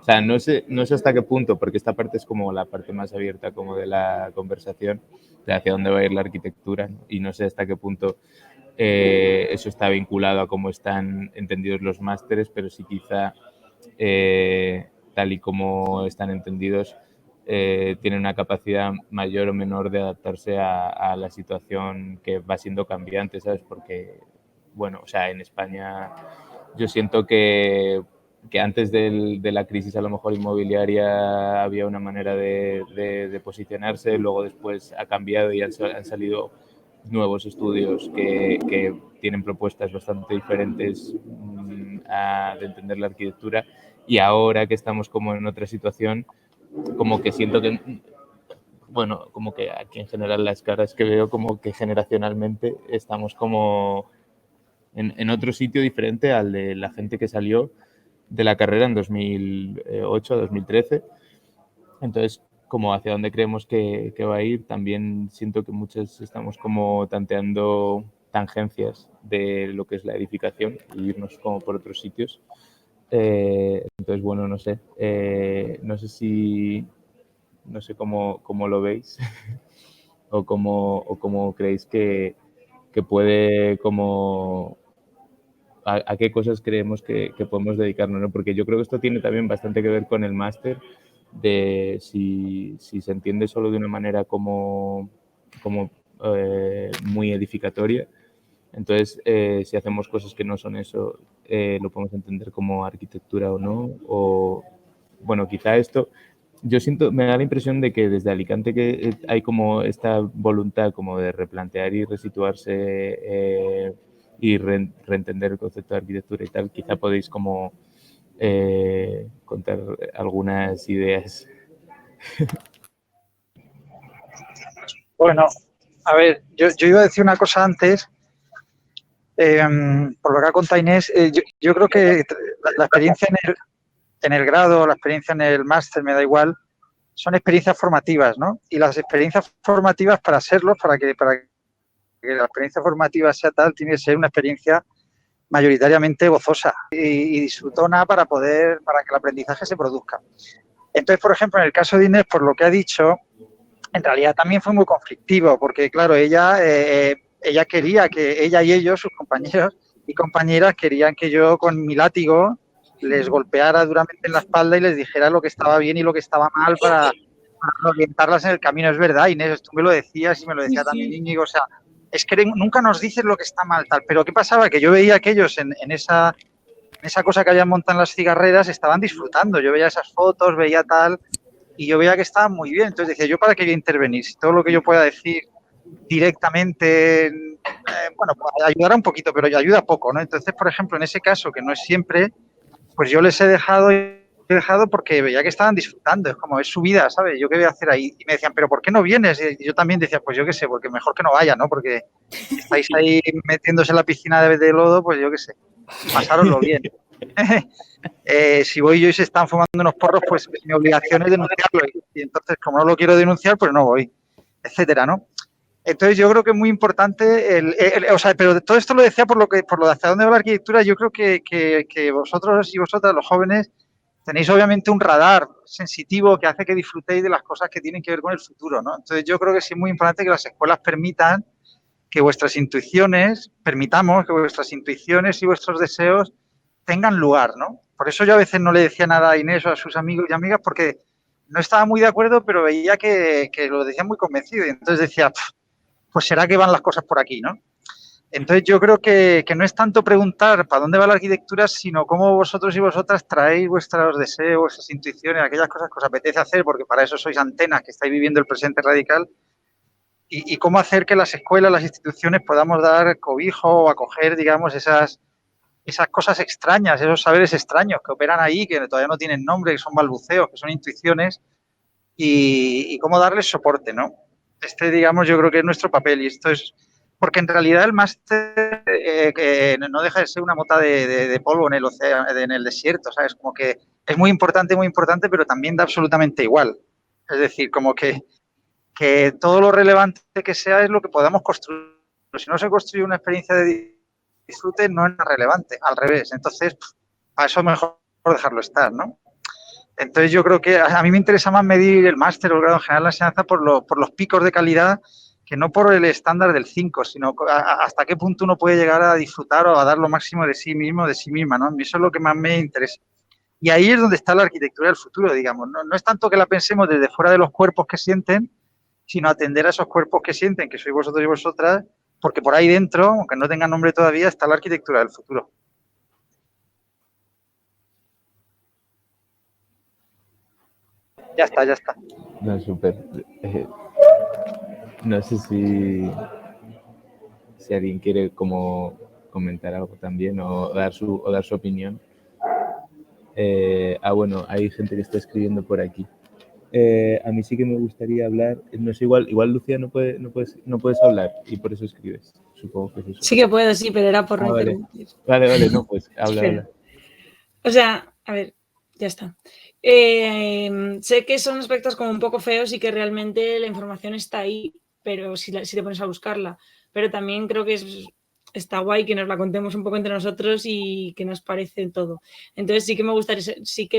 O sea, no sé hasta qué punto, porque esta parte es como la parte más abierta como de la conversación, de hacia dónde va a ir la arquitectura, ¿no? Y no sé hasta qué punto eso está vinculado a cómo están entendidos los másteres, pero sí quizá tal y como están entendidos, tienen una capacidad mayor o menor de adaptarse a la situación que va siendo cambiante, ¿sabes? Porque, bueno, o sea, en España yo siento que antes de la crisis a lo mejor inmobiliaria había una manera de posicionarse, luego después ha cambiado y han salido nuevos estudios que tienen propuestas bastante diferentes de entender la arquitectura, y ahora que estamos como en otra situación, como que siento que, bueno, como que aquí en general las caras que veo como que generacionalmente estamos como en otro sitio diferente al de la gente que salió de la carrera en 2008, 2013. Entonces, como hacia dónde creemos que va a ir, también siento que muchos estamos como tanteando tangencias de lo que es la edificación y irnos como por otros sitios. Entonces, bueno, no sé cómo lo veis. o cómo creéis que puede como... A qué cosas creemos que podemos dedicarnos, ¿no? Porque yo creo que esto tiene también bastante que ver con el máster, de si se entiende solo de una manera como muy edificatoria. Entonces, si hacemos cosas que no son eso, lo podemos entender como arquitectura o no. O, bueno, quizá esto... Yo me da la impresión de que desde Alicante que hay como esta voluntad como de replantear y resituarse y reentender el concepto de arquitectura y tal. Quizá podéis como contar algunas ideas. Bueno, a ver, yo iba a decir una cosa antes. Por lo que ha contado Inés, yo creo que la experiencia en el grado, la experiencia en el máster, me da igual, son experiencias formativas, ¿no? Y las experiencias formativas, para que la experiencia formativa sea tal, tiene que ser una experiencia mayoritariamente gozosa y disfrutona para que el aprendizaje se produzca. Entonces, por ejemplo, en el caso de Inés, por lo que ha dicho, en realidad también fue muy conflictivo, porque claro, ella quería que ella y ellos, sus compañeros y compañeras, querían que yo con mi látigo les golpeara duramente en la espalda y les dijera lo que estaba bien y lo que estaba mal para orientarlas en el camino. Es verdad, Inés, tú me lo decías y me lo decía también Íñigo, o sea, es que nunca nos dices lo que está mal, tal. Pero ¿qué pasaba? Que yo veía que ellos en esa cosa que habían montado en las cigarreras estaban disfrutando. Yo veía esas fotos, veía tal, y yo veía que estaban muy bien. Entonces decía, ¿yo para qué voy a intervenir? Si todo lo que yo pueda decir directamente, bueno, pues ayudará un poquito, pero ayuda poco, ¿no? Entonces, por ejemplo, en ese caso, que no es siempre, pues yo les he dejado porque veía que estaban disfrutando, es como, es su vida, ¿sabes? ¿Yo qué voy a hacer ahí? Y me decían, ¿pero por qué no vienes? Y yo también decía, pues yo qué sé, porque mejor que no vaya, ¿no? Porque estáis ahí metiéndose en la piscina de lodo, pues yo qué sé, pasároslo bien. Si voy yo y se están fumando unos porros, pues mi obligación es denunciarlo. Y entonces, como no lo quiero denunciar, pues no voy, etcétera, ¿no? Entonces, yo creo que es muy importante, pero todo esto lo decía por lo de hacia dónde va la arquitectura. Yo creo que vosotros y vosotras, los jóvenes, tenéis obviamente un radar sensitivo que hace que disfrutéis de las cosas que tienen que ver con el futuro, ¿no? Entonces, yo creo que sí es muy importante que las escuelas permitamos que vuestras intuiciones y vuestros deseos tengan lugar, ¿no? Por eso yo a veces no le decía nada a Inés o a sus amigos y amigas, porque no estaba muy de acuerdo, pero veía que lo decían muy convencido. Y entonces decía, pues será que van las cosas por aquí, ¿no? Entonces yo creo que no es tanto preguntar para dónde va la arquitectura, sino cómo vosotros y vosotras traéis vuestros deseos, vuestras intuiciones, aquellas cosas que os apetece hacer, porque para eso sois antenas que estáis viviendo el presente radical, y cómo hacer que las escuelas, las instituciones podamos dar cobijo o acoger, digamos, esas cosas extrañas, esos saberes extraños que operan ahí, que todavía no tienen nombre, que son balbuceos, que son intuiciones, y cómo darles soporte, ¿no? Digamos, yo creo que es nuestro papel, y esto es... Porque en realidad el máster no deja de ser una mota de polvo en el océano, en el desierto, ¿sabes? Como que es muy importante, pero también da absolutamente igual. Es decir, como que todo lo relevante que sea es lo que podamos construir. Si no se construye una experiencia de disfrute, no es relevante, al revés. Entonces, a eso mejor dejarlo estar, ¿no? Entonces, yo creo que a mí me interesa más medir el máster o el grado en general de la enseñanza por los picos de calidad, que no por el estándar del 5, sino hasta qué punto uno puede llegar a disfrutar o a dar lo máximo de sí mismo, de sí misma, ¿no? Eso es lo que más me interesa. Y ahí es donde está la arquitectura del futuro, digamos. No es tanto que la pensemos desde fuera de los cuerpos que sienten, sino atender a esos cuerpos que sienten, que sois vosotros y vosotras, porque por ahí dentro, aunque no tenga nombre todavía, está la arquitectura del futuro. Ya está. No, súper. No sé si alguien quiere como comentar algo también o dar su opinión. Bueno, hay gente que está escribiendo por aquí. A mí sí que me gustaría hablar, no sé, igual Lucía no puedes hablar y por eso escribes, supongo que es eso. Sí que puedo, sí, pero era por no vale. interrumpir. Vale, no, pues habla. O sea, a ver, ya está. Sé que son aspectos como un poco feos y que realmente la información está ahí, pero si te pones a buscarla. Pero también creo que es está guay que nos la contemos un poco entre nosotros y qué nos parece todo. Entonces sí que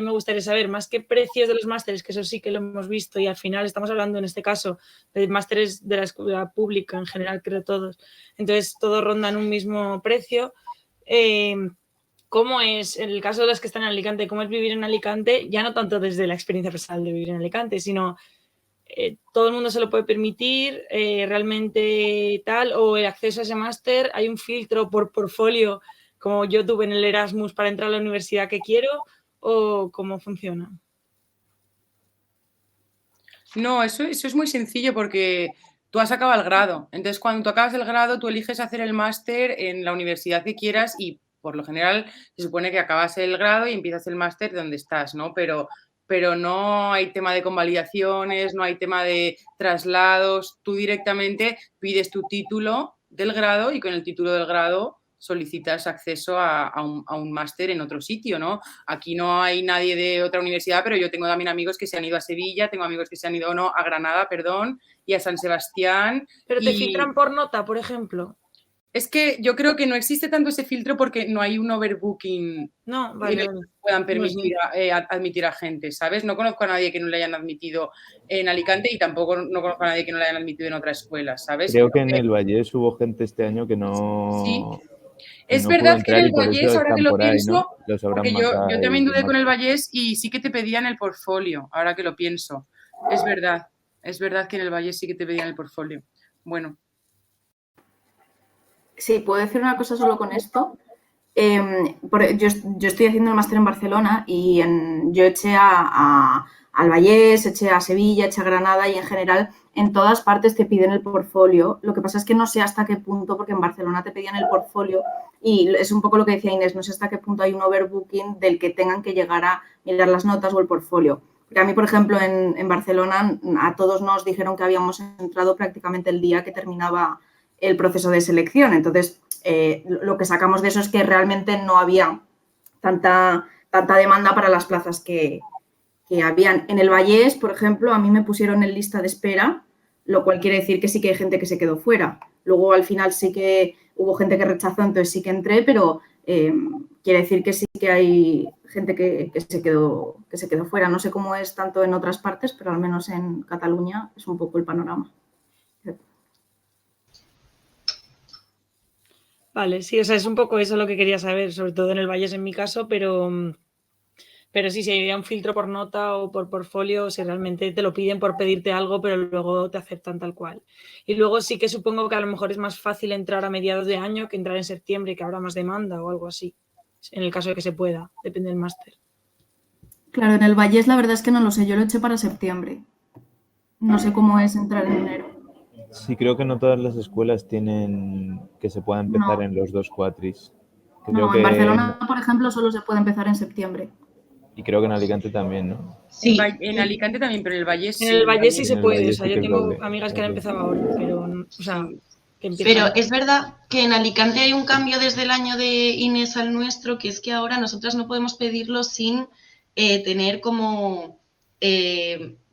me gustaría saber, más que precios de los másteres, que eso sí que lo hemos visto y al final estamos hablando en este caso de másteres de la escuela pública en general, creo todos. Entonces todos rondan un mismo precio. ¿Cómo es, en el caso de los que están en Alicante, cómo es vivir en Alicante? Ya no tanto desde la experiencia personal de vivir en Alicante, sino todo el mundo se lo puede permitir, realmente tal, o el acceso a ese máster, hay un filtro por portfolio, como yo tuve en el Erasmus para entrar a la universidad que quiero, o cómo funciona. No, eso es muy sencillo porque tú has acabado el grado. Entonces, cuando tú acabas el grado, tú eliges hacer el máster en la universidad que quieras y por lo general se supone que acabas el grado y empiezas el máster donde estás, ¿no? Pero no hay tema de convalidaciones, no hay tema de traslados. Tú directamente pides tu título del grado y con el título del grado solicitas acceso a un máster en otro sitio, ¿no? Aquí no hay nadie de otra universidad, pero yo tengo también amigos que se han ido a Sevilla, tengo amigos que se han ido, a Granada, perdón, y a San Sebastián. Pero te filtran por nota, por ejemplo. Es que yo creo que no existe tanto ese filtro porque no hay un overbooking que puedan permitir admitir a gente, ¿sabes? No conozco a nadie que no le hayan admitido en Alicante y tampoco no conozco a nadie que no le hayan admitido en otra escuela, ¿sabes? Creo que en el Vallés hubo gente este año que no... Sí. Que es no verdad pudo que en entrar el y por Vallés, eso ahora que están lo por ahí, pienso, ¿no? Los habrán porque yo matado también y dudé con el demás. Vallés y sí que te pedían el portfolio, ahora que lo pienso. Es verdad que en el Vallés sí que te pedían el portfolio. Bueno. Sí, puedo decir una cosa solo con esto. Yo estoy haciendo el máster en Barcelona y yo eché al Vallés, eché a Sevilla, eché a Granada y en general en todas partes te piden el portfolio. Lo que pasa es que no sé hasta qué punto, porque en Barcelona te pedían el portfolio y es un poco lo que decía Inés, no sé hasta qué punto hay un overbooking del que tengan que llegar a mirar las notas o el portfolio. Porque a mí, por ejemplo, en Barcelona a todos nos dijeron que habíamos entrado prácticamente el día que terminaba el proceso de selección. Entonces, lo que sacamos de eso es que realmente no había tanta demanda para las plazas que habían. En el Vallés, por ejemplo, a mí me pusieron en lista de espera, lo cual quiere decir que sí que hay gente que se quedó fuera. Luego, al final, sí que hubo gente que rechazó, entonces sí que entré, pero quiere decir que sí que hay gente que se quedó fuera. No sé cómo es tanto en otras partes, pero al menos en Cataluña es un poco el panorama. Vale, sí, o sea, es un poco eso lo que quería saber, sobre todo en el Vallés en mi caso, pero sí, si había un filtro por nota o por portfolio, si realmente te lo piden por pedirte algo, pero luego te aceptan tal cual. Y luego sí que supongo que a lo mejor es más fácil entrar a mediados de año que entrar en septiembre, que habrá más demanda o algo así, en el caso de que se pueda, depende del máster. Claro, en el Vallés la verdad es que no lo sé, yo lo eché para septiembre. No sé cómo es entrar en enero. Sí, creo que no todas las escuelas tienen que se pueda empezar en los dos cuatris. No, en Barcelona, por ejemplo, solo se puede empezar en septiembre. Y creo que en Alicante también, ¿no? Sí, en Alicante también, pero en el Vallés sí. En el Vallés sí se puede, o sea, sí yo que tengo doble. amigas que han empezado ahora, pero, o sea, que empiezan. Pero es verdad que en Alicante hay un cambio desde el año de Inés al nuestro, que es que ahora nosotras no podemos pedirlo sin tener como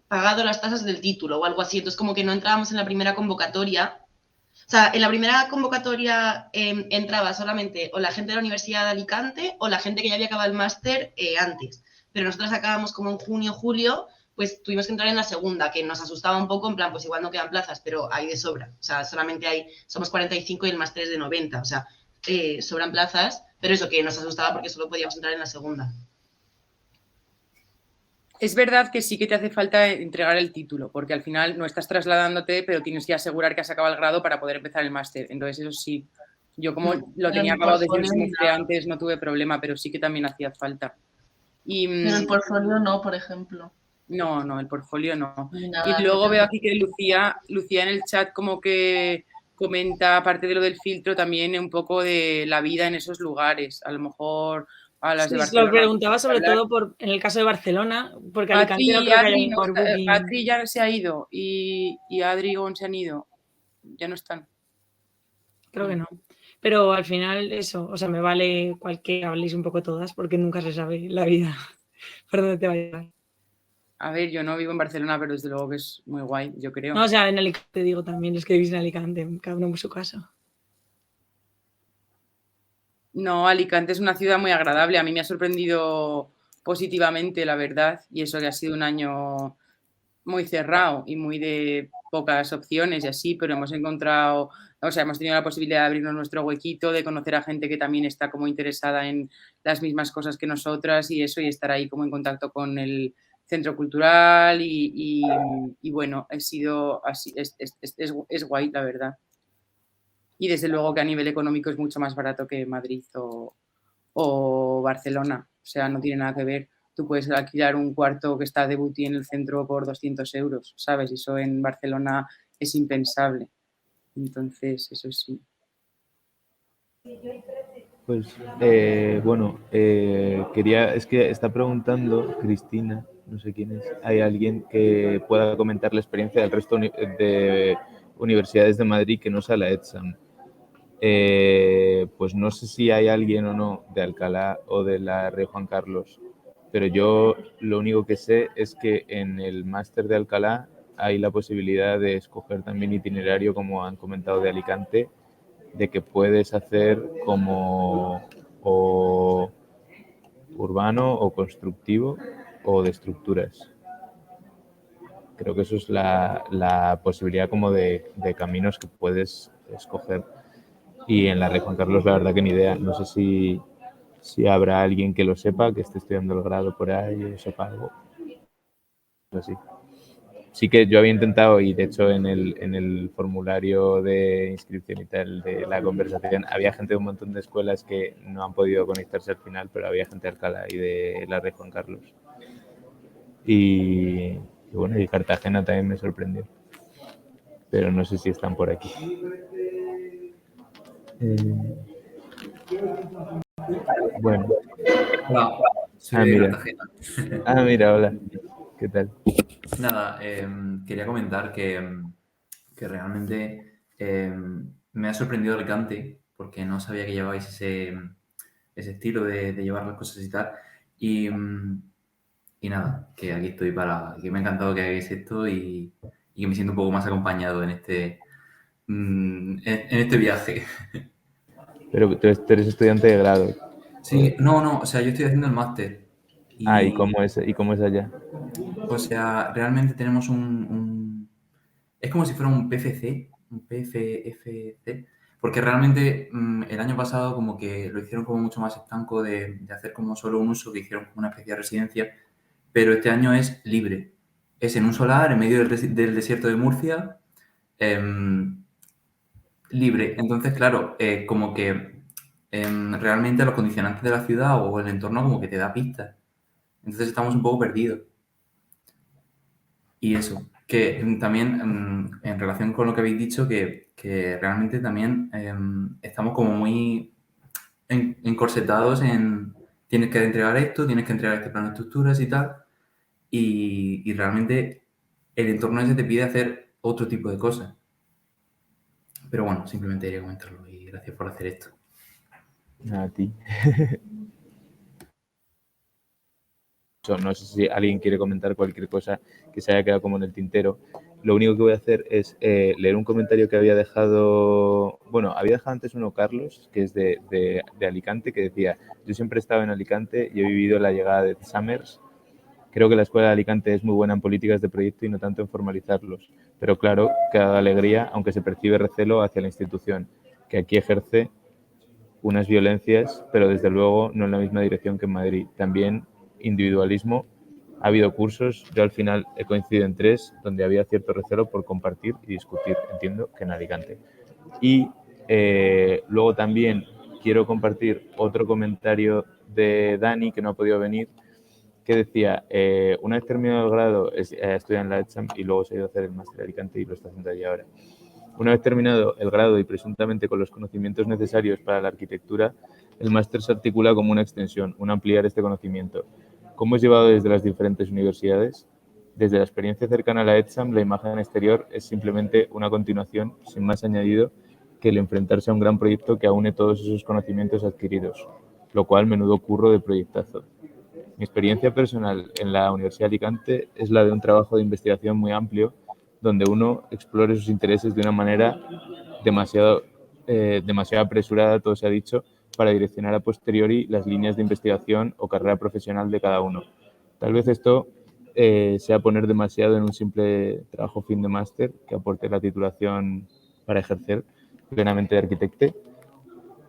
pagado las tasas del título o algo así. Entonces, como que no entrábamos en la primera convocatoria. O sea, en la primera convocatoria entraba solamente o la gente de la Universidad de Alicante o la gente que ya había acabado el máster antes. Pero nosotros acabamos como en junio, julio, pues tuvimos que entrar en la segunda, que nos asustaba un poco, en plan, pues igual no quedan plazas, pero hay de sobra. O sea, solamente somos 45 y el máster es de 90. O sea, sobran plazas, pero eso que nos asustaba porque solo podíamos entrar en la segunda. Es verdad que sí que te hace falta entregar el título, porque al final no estás trasladándote, pero tienes que asegurar que has acabado el grado para poder empezar el máster. Entonces, eso sí. Yo como lo tenía acabado desde el semestre antes, no tuve problema, pero sí que también hacía falta. Pero el portfolio no, por ejemplo. No, el portfolio no. Y luego veo aquí que Lucía en el chat como que comenta, aparte de lo del filtro, también un poco de la vida en esos lugares. A lo mejor a las de Barcelona. Lo preguntaba sobre todo en el caso de Barcelona, porque Alicante no creo que haya un overbooking. Patri ya se ha ido y Adri y Gon se han ido. Ya no están. Creo que no. Pero al final eso, o sea, me vale que habléis un poco todas, porque nunca se sabe la vida por dónde te va a llevar. A ver, yo no vivo en Barcelona, pero desde luego que es muy guay, yo creo. No, o sea, en Alicante digo también, es que vivís en Alicante, cada uno en su casa. No, Alicante es una ciudad muy agradable. A mí me ha sorprendido positivamente, la verdad, y eso que ha sido un año muy cerrado y muy de pocas opciones y así, pero hemos encontrado, o sea, hemos tenido la posibilidad de abrirnos nuestro huequito, de conocer a gente que también está como interesada en las mismas cosas que nosotras y eso, y estar ahí como en contacto con el centro cultural y bueno, ha sido así, es guay, la verdad. Y desde luego que a nivel económico es mucho más barato que Madrid o Barcelona, o sea, no tiene nada que ver. Tú puedes alquilar un cuarto que está de boutique en el centro por 200 euros, ¿sabes? Y eso en Barcelona es impensable. Entonces, eso sí. Pues, es que está preguntando Cristina, no sé quién es, ¿hay alguien que pueda comentar la experiencia del resto de universidades de Madrid que no sea la ETSAM? Pues no sé si hay alguien o no de Alcalá o de la Rey Juan Carlos, pero yo lo único que sé es que en el máster de Alcalá hay la posibilidad de escoger también itinerario, como han comentado, de Alicante, de que puedes hacer como o urbano o constructivo o de estructuras. Creo que eso es la posibilidad como de caminos que puedes escoger. Y en la Rey Juan Carlos, la verdad que ni idea. No sé si habrá alguien que lo sepa, que esté estudiando el grado por ahí o sepa algo. Así. Sí que yo había intentado, y de hecho en el formulario de inscripción y tal de la conversación, había gente de un montón de escuelas que no han podido conectarse al final, pero había gente de Alcalá y de la Rey Juan Carlos. Y bueno, y Cartagena también me sorprendió. Pero no sé si están por aquí. Bueno. Hola, soy de Mira. Cartagena. Mira, hola. ¿Qué tal? Nada, quería comentar que realmente me ha sorprendido Alicante porque no sabía que llevabais ese estilo de llevar las cosas y tal. Y nada, que aquí estoy que me ha encantado que hagáis esto y que me siento un poco más acompañado en en este viaje. Pero tú eres estudiante de grado. Sí, no, o sea, yo estoy haciendo el máster. ¿Y cómo es allá? O sea, realmente tenemos es como si fuera un PFC, un PFC, porque realmente el año pasado como que lo hicieron como mucho más estanco de hacer como solo un uso, que hicieron como una especie de residencia, pero este año es libre. Es en un solar, en medio del desierto de Murcia, libre. Entonces, claro, como que realmente los condicionantes de la ciudad o el entorno como que te da pistas. Entonces estamos un poco perdidos. Y eso, que también en relación con lo que habéis dicho, que realmente también estamos como muy encorsetados en tienes que entregar esto, tienes que entregar este plano de estructuras y tal, y realmente el entorno ese te pide hacer otro tipo de cosas. Pero bueno, simplemente quería comentarlo y gracias por hacer esto. A ti. No sé si alguien quiere comentar cualquier cosa que se haya quedado como en el tintero. Lo único que voy a hacer es leer un comentario que había dejado... Bueno, había dejado antes uno Carlos, que es de Alicante, que decía: yo siempre he estado en Alicante y he vivido la llegada de Summers. Creo que la Escuela de Alicante es muy buena en políticas de proyecto y no tanto en formalizarlos. Pero claro, que ha dado alegría, aunque se percibe recelo hacia la institución, que aquí ejerce unas violencias, pero desde luego no en la misma dirección que en Madrid. También individualismo. Ha habido cursos, yo al final he coincidido en 3, donde había cierto recelo por compartir y discutir, entiendo que en Alicante. Y luego también quiero compartir otro comentario de Dani, que no ha podido venir, que decía, una vez terminado el grado, estudia en la ETSAM y luego se ha ido a hacer el máster de Alicante y lo está haciendo allí ahora. Una vez terminado el grado y presuntamente con los conocimientos necesarios para la arquitectura, el máster se articula como una extensión, un ampliar este conocimiento. ¿Cómo es llevado desde las diferentes universidades? Desde la experiencia cercana a la ETSAM, la imagen exterior es simplemente una continuación, sin más añadido, que el enfrentarse a un gran proyecto que aúne todos esos conocimientos adquiridos, lo cual menudo curro de proyectazo. Mi experiencia personal en la Universidad de Alicante es la de un trabajo de investigación muy amplio, donde uno explore sus intereses de una manera demasiado apresurada, todo se ha dicho, para direccionar a posteriori las líneas de investigación o carrera profesional de cada uno. Tal vez esto sea poner demasiado en un simple trabajo fin de máster que aporte la titulación para ejercer plenamente de arquitecto.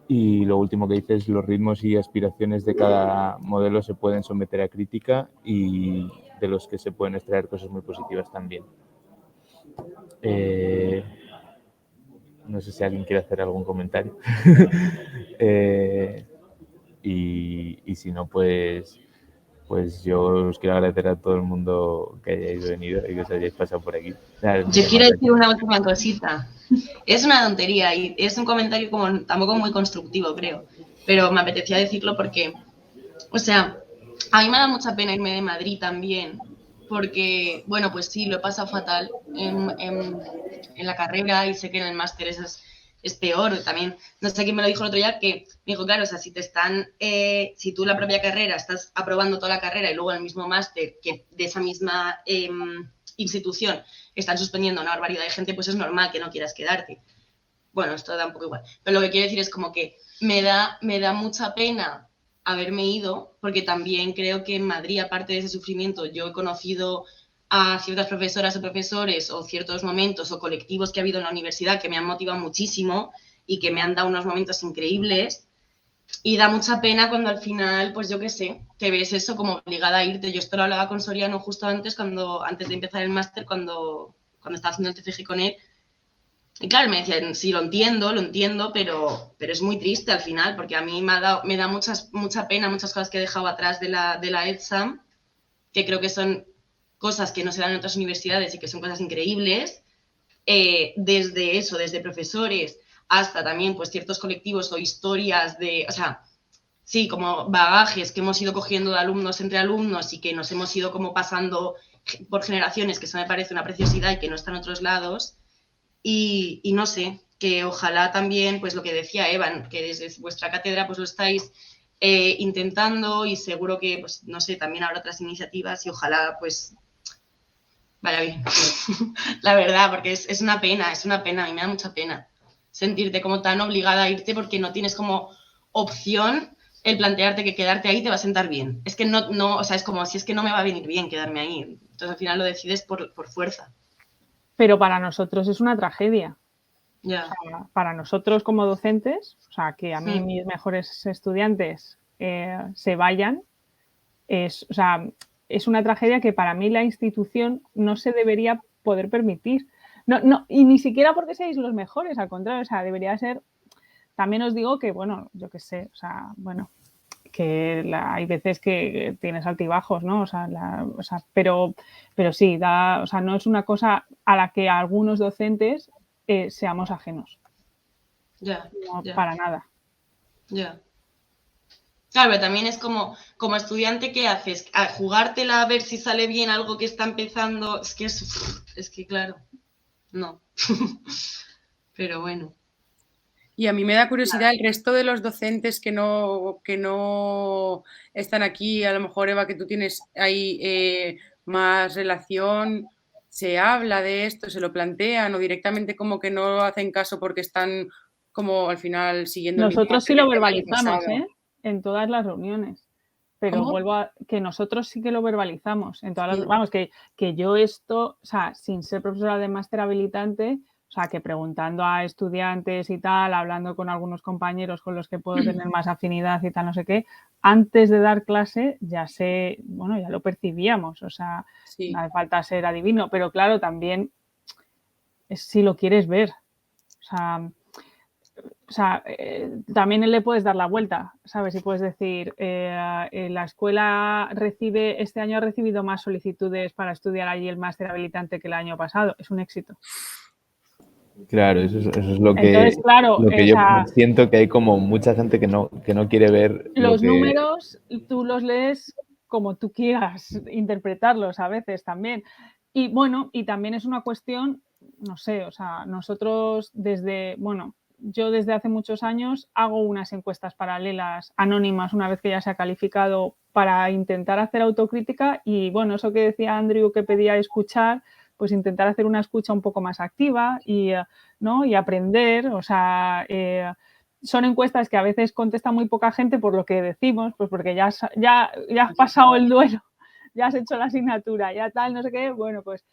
Y lo último que dice es los ritmos y aspiraciones de cada modelo se pueden someter a crítica y de los que se pueden extraer cosas muy positivas también. No sé si alguien quiere hacer algún comentario. Y si no, pues yo os quiero agradecer a todo el mundo que hayáis venido y que os hayáis pasado por aquí. Yo quiero decir una última cosita. Es una tontería y es un comentario como tampoco muy constructivo, creo. Pero me apetecía decirlo porque, o sea, a mí me da mucha pena irme de Madrid también. Porque, bueno, pues sí, lo he pasado fatal en la carrera y sé que en el máster es peor. También, no sé quién me lo dijo el otro día, que me dijo, claro, o sea, si tú la propia carrera estás aprobando toda la carrera y luego en el mismo máster que de esa misma institución están suspendiendo una barbaridad de gente, pues es normal que no quieras quedarte. Bueno, esto da un poco igual. Pero lo que quiero decir es como que me da mucha pena haberme ido, porque también creo que en Madrid, aparte de ese sufrimiento, yo he conocido a ciertas profesoras o profesores o ciertos momentos o colectivos que ha habido en la universidad que me han motivado muchísimo y que me han dado unos momentos increíbles. Y da mucha pena cuando al final, pues yo qué sé, te ves eso como obligada a irte. Yo esto lo hablaba con Soriano justo antes de empezar el máster, cuando estaba haciendo el TFG con él. Y claro, me decían, sí, lo entiendo, pero es muy triste al final, porque a mí me da mucha pena muchas cosas que he dejado atrás de la ETSAM, que creo que son cosas que no se dan en otras universidades y que son cosas increíbles, desde profesores hasta también pues ciertos colectivos o historias o sea, sí, como bagajes que hemos ido cogiendo de alumnos entre alumnos y que nos hemos ido como pasando por generaciones, que eso me parece una preciosidad y que no está en otros lados. Y no sé, que ojalá también, pues lo que decía Evan, que desde vuestra cátedra pues lo estáis intentando y seguro que, pues no sé, también habrá otras iniciativas y ojalá pues vaya bien. La verdad, porque es una pena, a mí me da mucha pena sentirte como tan obligada a irte porque no tienes como opción el plantearte que quedarte ahí te va a sentar bien. Es que no, o sea, es como si es que no me va a venir bien quedarme ahí. Entonces al final lo decides por fuerza. Pero para nosotros es una tragedia. Ya. O sea, para nosotros como docentes, o sea, que a mí mis mejores estudiantes se vayan, es una tragedia que para mí la institución no se debería poder permitir. No, y ni siquiera porque seáis los mejores, al contrario, o sea, debería ser. También os digo que, bueno, yo qué sé, o sea, bueno, que hay veces que tienes altibajos, ¿no? Pero sí, o sea, no es una cosa a la que algunos docentes seamos ajenos. Ya. Para nada. Ya. Claro, pero también es como estudiante, ¿qué haces? ¿A jugártela a ver si sale bien algo que está empezando? Es que claro, no. Pero bueno. Y a mí me da curiosidad el resto de los docentes que no están aquí, a lo mejor, Eva, que tú tienes ahí más relación, ¿se habla de esto, se lo plantean o directamente como que no hacen caso porque están como al final siguiendo Nosotros sí lo verbalizamos, en todas las reuniones. Pero ¿Cómo? que nosotros sí que lo verbalizamos en todas las, vamos, que yo esto, o sea, sin ser profesora de máster habilitante, o sea, que preguntando a estudiantes y tal, hablando con algunos compañeros con los que puedo tener más afinidad y tal, no sé qué, antes de dar clase ya lo percibíamos, o sea, no hace falta ser adivino, pero claro, también es si lo quieres ver, o sea, también le puedes dar la vuelta, ¿sabes? Y puedes decir, la escuela este año ha recibido más solicitudes para estudiar allí el máster habilitante que el año pasado. Es un éxito. Claro, eso es lo que, entonces, claro, yo siento que hay como mucha gente que no quiere ver los números, tú los lees como tú quieras interpretarlos a veces también. Y bueno, y también es una cuestión, no sé, o sea, nosotros yo desde hace muchos años hago unas encuestas paralelas anónimas una vez que ya se ha calificado para intentar hacer autocrítica y bueno, eso que decía Andrew que pedía escuchar, pues intentar hacer una escucha un poco más activa y aprender, o sea, son encuestas que a veces contesta muy poca gente por lo que decimos, pues porque ya has pasado el duelo, ya has hecho la asignatura, ya tal, no sé qué, bueno, pues,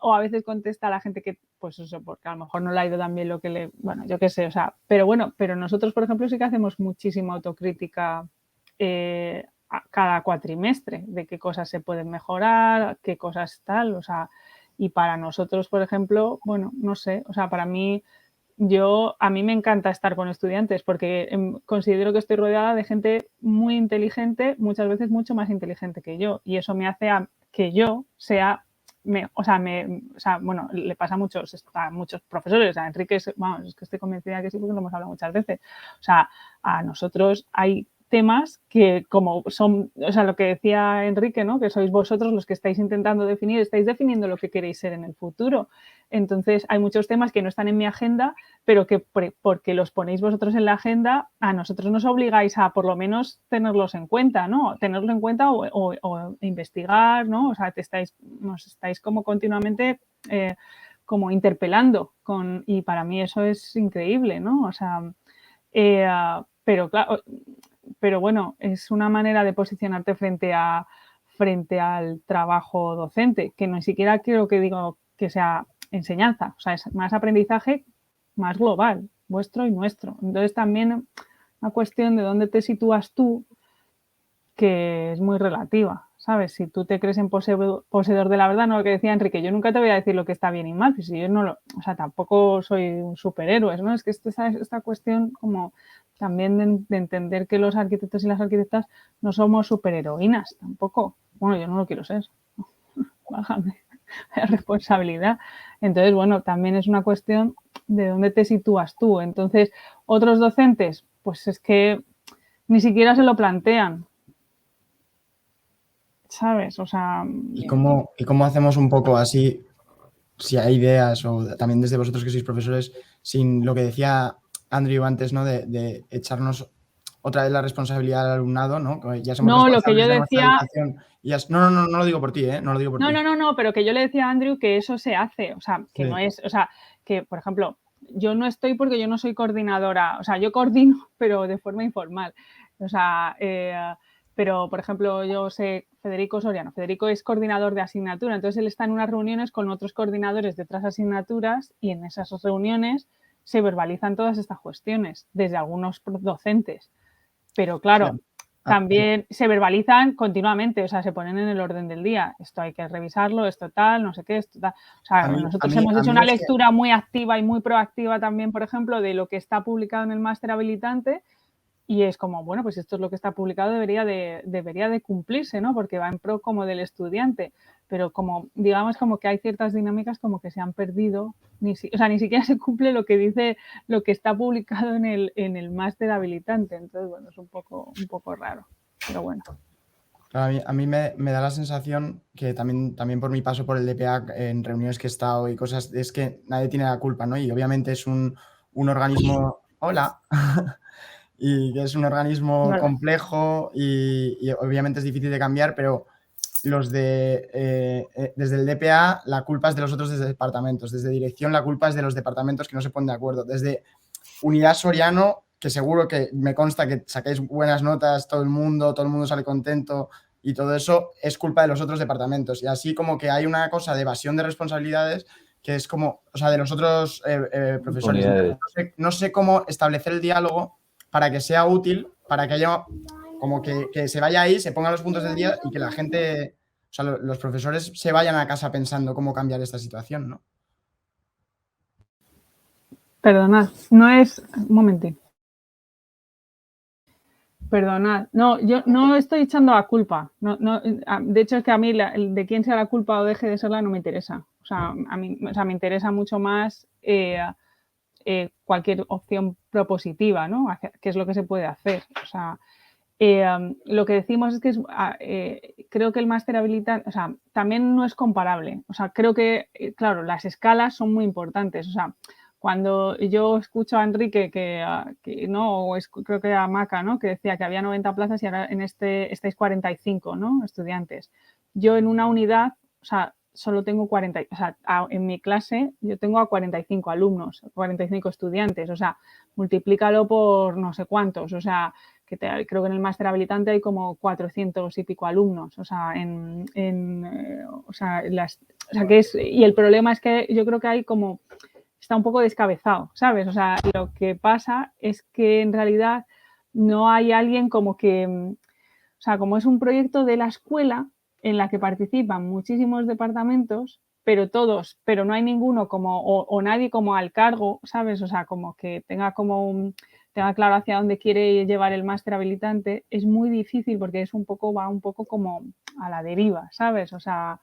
o a veces contesta la gente que, pues eso, porque a lo mejor no le ha ido tan bien lo que le, bueno, yo qué sé, o sea, pero bueno, pero nosotros, por ejemplo, sí que hacemos muchísima autocrítica cada cuatrimestre de qué cosas se pueden mejorar, qué cosas tal, o sea, y para nosotros, por ejemplo, bueno, no sé, o sea, para mí, a mí me encanta estar con estudiantes porque considero que estoy rodeada de gente muy inteligente, muchas veces mucho más inteligente que yo, y eso me hace que yo sea, bueno, le pasa a muchos profesores, a Enrique, vamos, es que estoy convencida que sí porque lo hemos hablado muchas veces, o sea, a nosotros hay temas que como son, o sea, lo que decía Enrique, ¿no? Que sois vosotros los que estáis intentando definir, estáis definiendo lo que queréis ser en el futuro. Entonces, hay muchos temas que no están en mi agenda, pero que porque los ponéis vosotros en la agenda, a nosotros nos obligáis a por lo menos tenerlos en cuenta, ¿no? Tenerlo en cuenta o investigar, ¿no? O sea, nos estáis como continuamente como interpelando y para mí eso es increíble, ¿no? O sea, pero claro, pero bueno, es una manera de posicionarte frente al trabajo docente, que ni siquiera creo que digo que sea enseñanza, o sea, es más aprendizaje más global, vuestro y nuestro. Entonces también una cuestión de dónde te sitúas tú, que es muy relativa, ¿sabes? Si tú te crees en poseedor de la verdad, no lo que decía Enrique, yo nunca te voy a decir lo que está bien y mal, si yo o sea, tampoco soy un superhéroe, ¿no? Es que esta cuestión como también de entender que los arquitectos y las arquitectas no somos superheroínas tampoco. Bueno, yo no lo quiero ser. Bájame la responsabilidad. Entonces, bueno, también es una cuestión de dónde te sitúas tú. Entonces, otros docentes, pues es que ni siquiera se lo plantean, ¿sabes? O sea... ¿Y cómo hacemos un poco así, si hay ideas o también desde vosotros que sois profesores, sin lo que decía Andrew antes, ¿no? De echarnos otra vez la responsabilidad al alumnado, ¿no? Ya somos no, lo que yo responsables de nuestra decía... educación y no lo digo por ti, ¿eh? No lo digo por ti. No, pero que yo le decía a Andrew que eso se hace, o sea, que sí. no es, o sea, que, por ejemplo, yo no estoy porque yo no soy coordinadora, o sea, yo coordino, pero de forma informal, o sea, pero, por ejemplo, yo sé Federico Soriano, Federico es coordinador de asignatura, entonces él está en unas reuniones con otros coordinadores de otras asignaturas y en esas reuniones se verbalizan todas estas cuestiones desde algunos docentes, pero claro... Sí. También se verbalizan continuamente, o sea, se ponen en el orden del día. Esto hay que revisarlo, esto tal, no sé qué, esto tal. O sea, nosotros hemos hecho una lectura muy activa y muy proactiva también, por ejemplo, de lo que está publicado en el máster habilitante y es como, bueno, pues esto es lo que está publicado, debería de cumplirse, ¿no? Porque va en pro como del estudiante. Pero como, digamos, como que hay ciertas dinámicas como que se han perdido, ni siquiera se cumple lo que dice, lo que está publicado en el máster habilitante. Entonces, bueno, es un poco raro, pero bueno. A mí me da la sensación que también por mi paso por el DPA en reuniones que he estado y cosas, es que nadie tiene la culpa, ¿no? Y obviamente es un organismo... ¡Hola! Y que es un organismo complejo y obviamente es difícil de cambiar, pero desde el DPA la culpa es de los otros departamentos, desde dirección la culpa es de los departamentos que no se ponen de acuerdo, desde Unidad Soriano, que seguro que me consta que sacáis buenas notas, todo el mundo sale contento y todo eso es culpa de los otros departamentos. Y así como que hay una cosa de evasión de responsabilidades que es como, o sea, de los otros profesores. No sé cómo establecer el diálogo para que sea útil, para que haya como que se vaya ahí, se pongan los puntos del día y que la gente, o sea, los profesores se vayan a casa pensando cómo cambiar esta situación, ¿no? Perdonad, no es... Un momentito. Perdonad, no, yo no estoy echando la culpa. De hecho, es que a mí de quién sea la culpa o deje de serla no me interesa. O sea, me interesa mucho más cualquier opción propositiva, ¿no? ¿Qué es lo que se puede hacer? O sea, lo que decimos es que creo que el máster habilitante, o sea, también no es comparable. O sea, creo que, claro, las escalas son muy importantes. O sea, cuando yo escucho a Enrique creo que a Maca, ¿no? Que decía que había 90 plazas y ahora en estáis 45, ¿no? Estudiantes. Yo en una unidad, o sea, solo tengo 40, o sea, en mi clase yo tengo a 45 alumnos, 45 estudiantes, o sea, multiplícalo por no sé cuántos, o sea, creo que en el máster habilitante hay como 400 y pico alumnos, o sea, y el problema es que yo creo que hay como, está un poco descabezado, ¿sabes? O sea, lo que pasa es que en realidad no hay alguien como que, o sea, como es un proyecto de la escuela en la que participan muchísimos departamentos, pero no hay ninguno como, o nadie como al cargo, ¿sabes? O sea, como que tenga tenga claro hacia dónde quiere llevar el máster habilitante, es muy difícil porque va un poco como a la deriva, ¿sabes? O sea,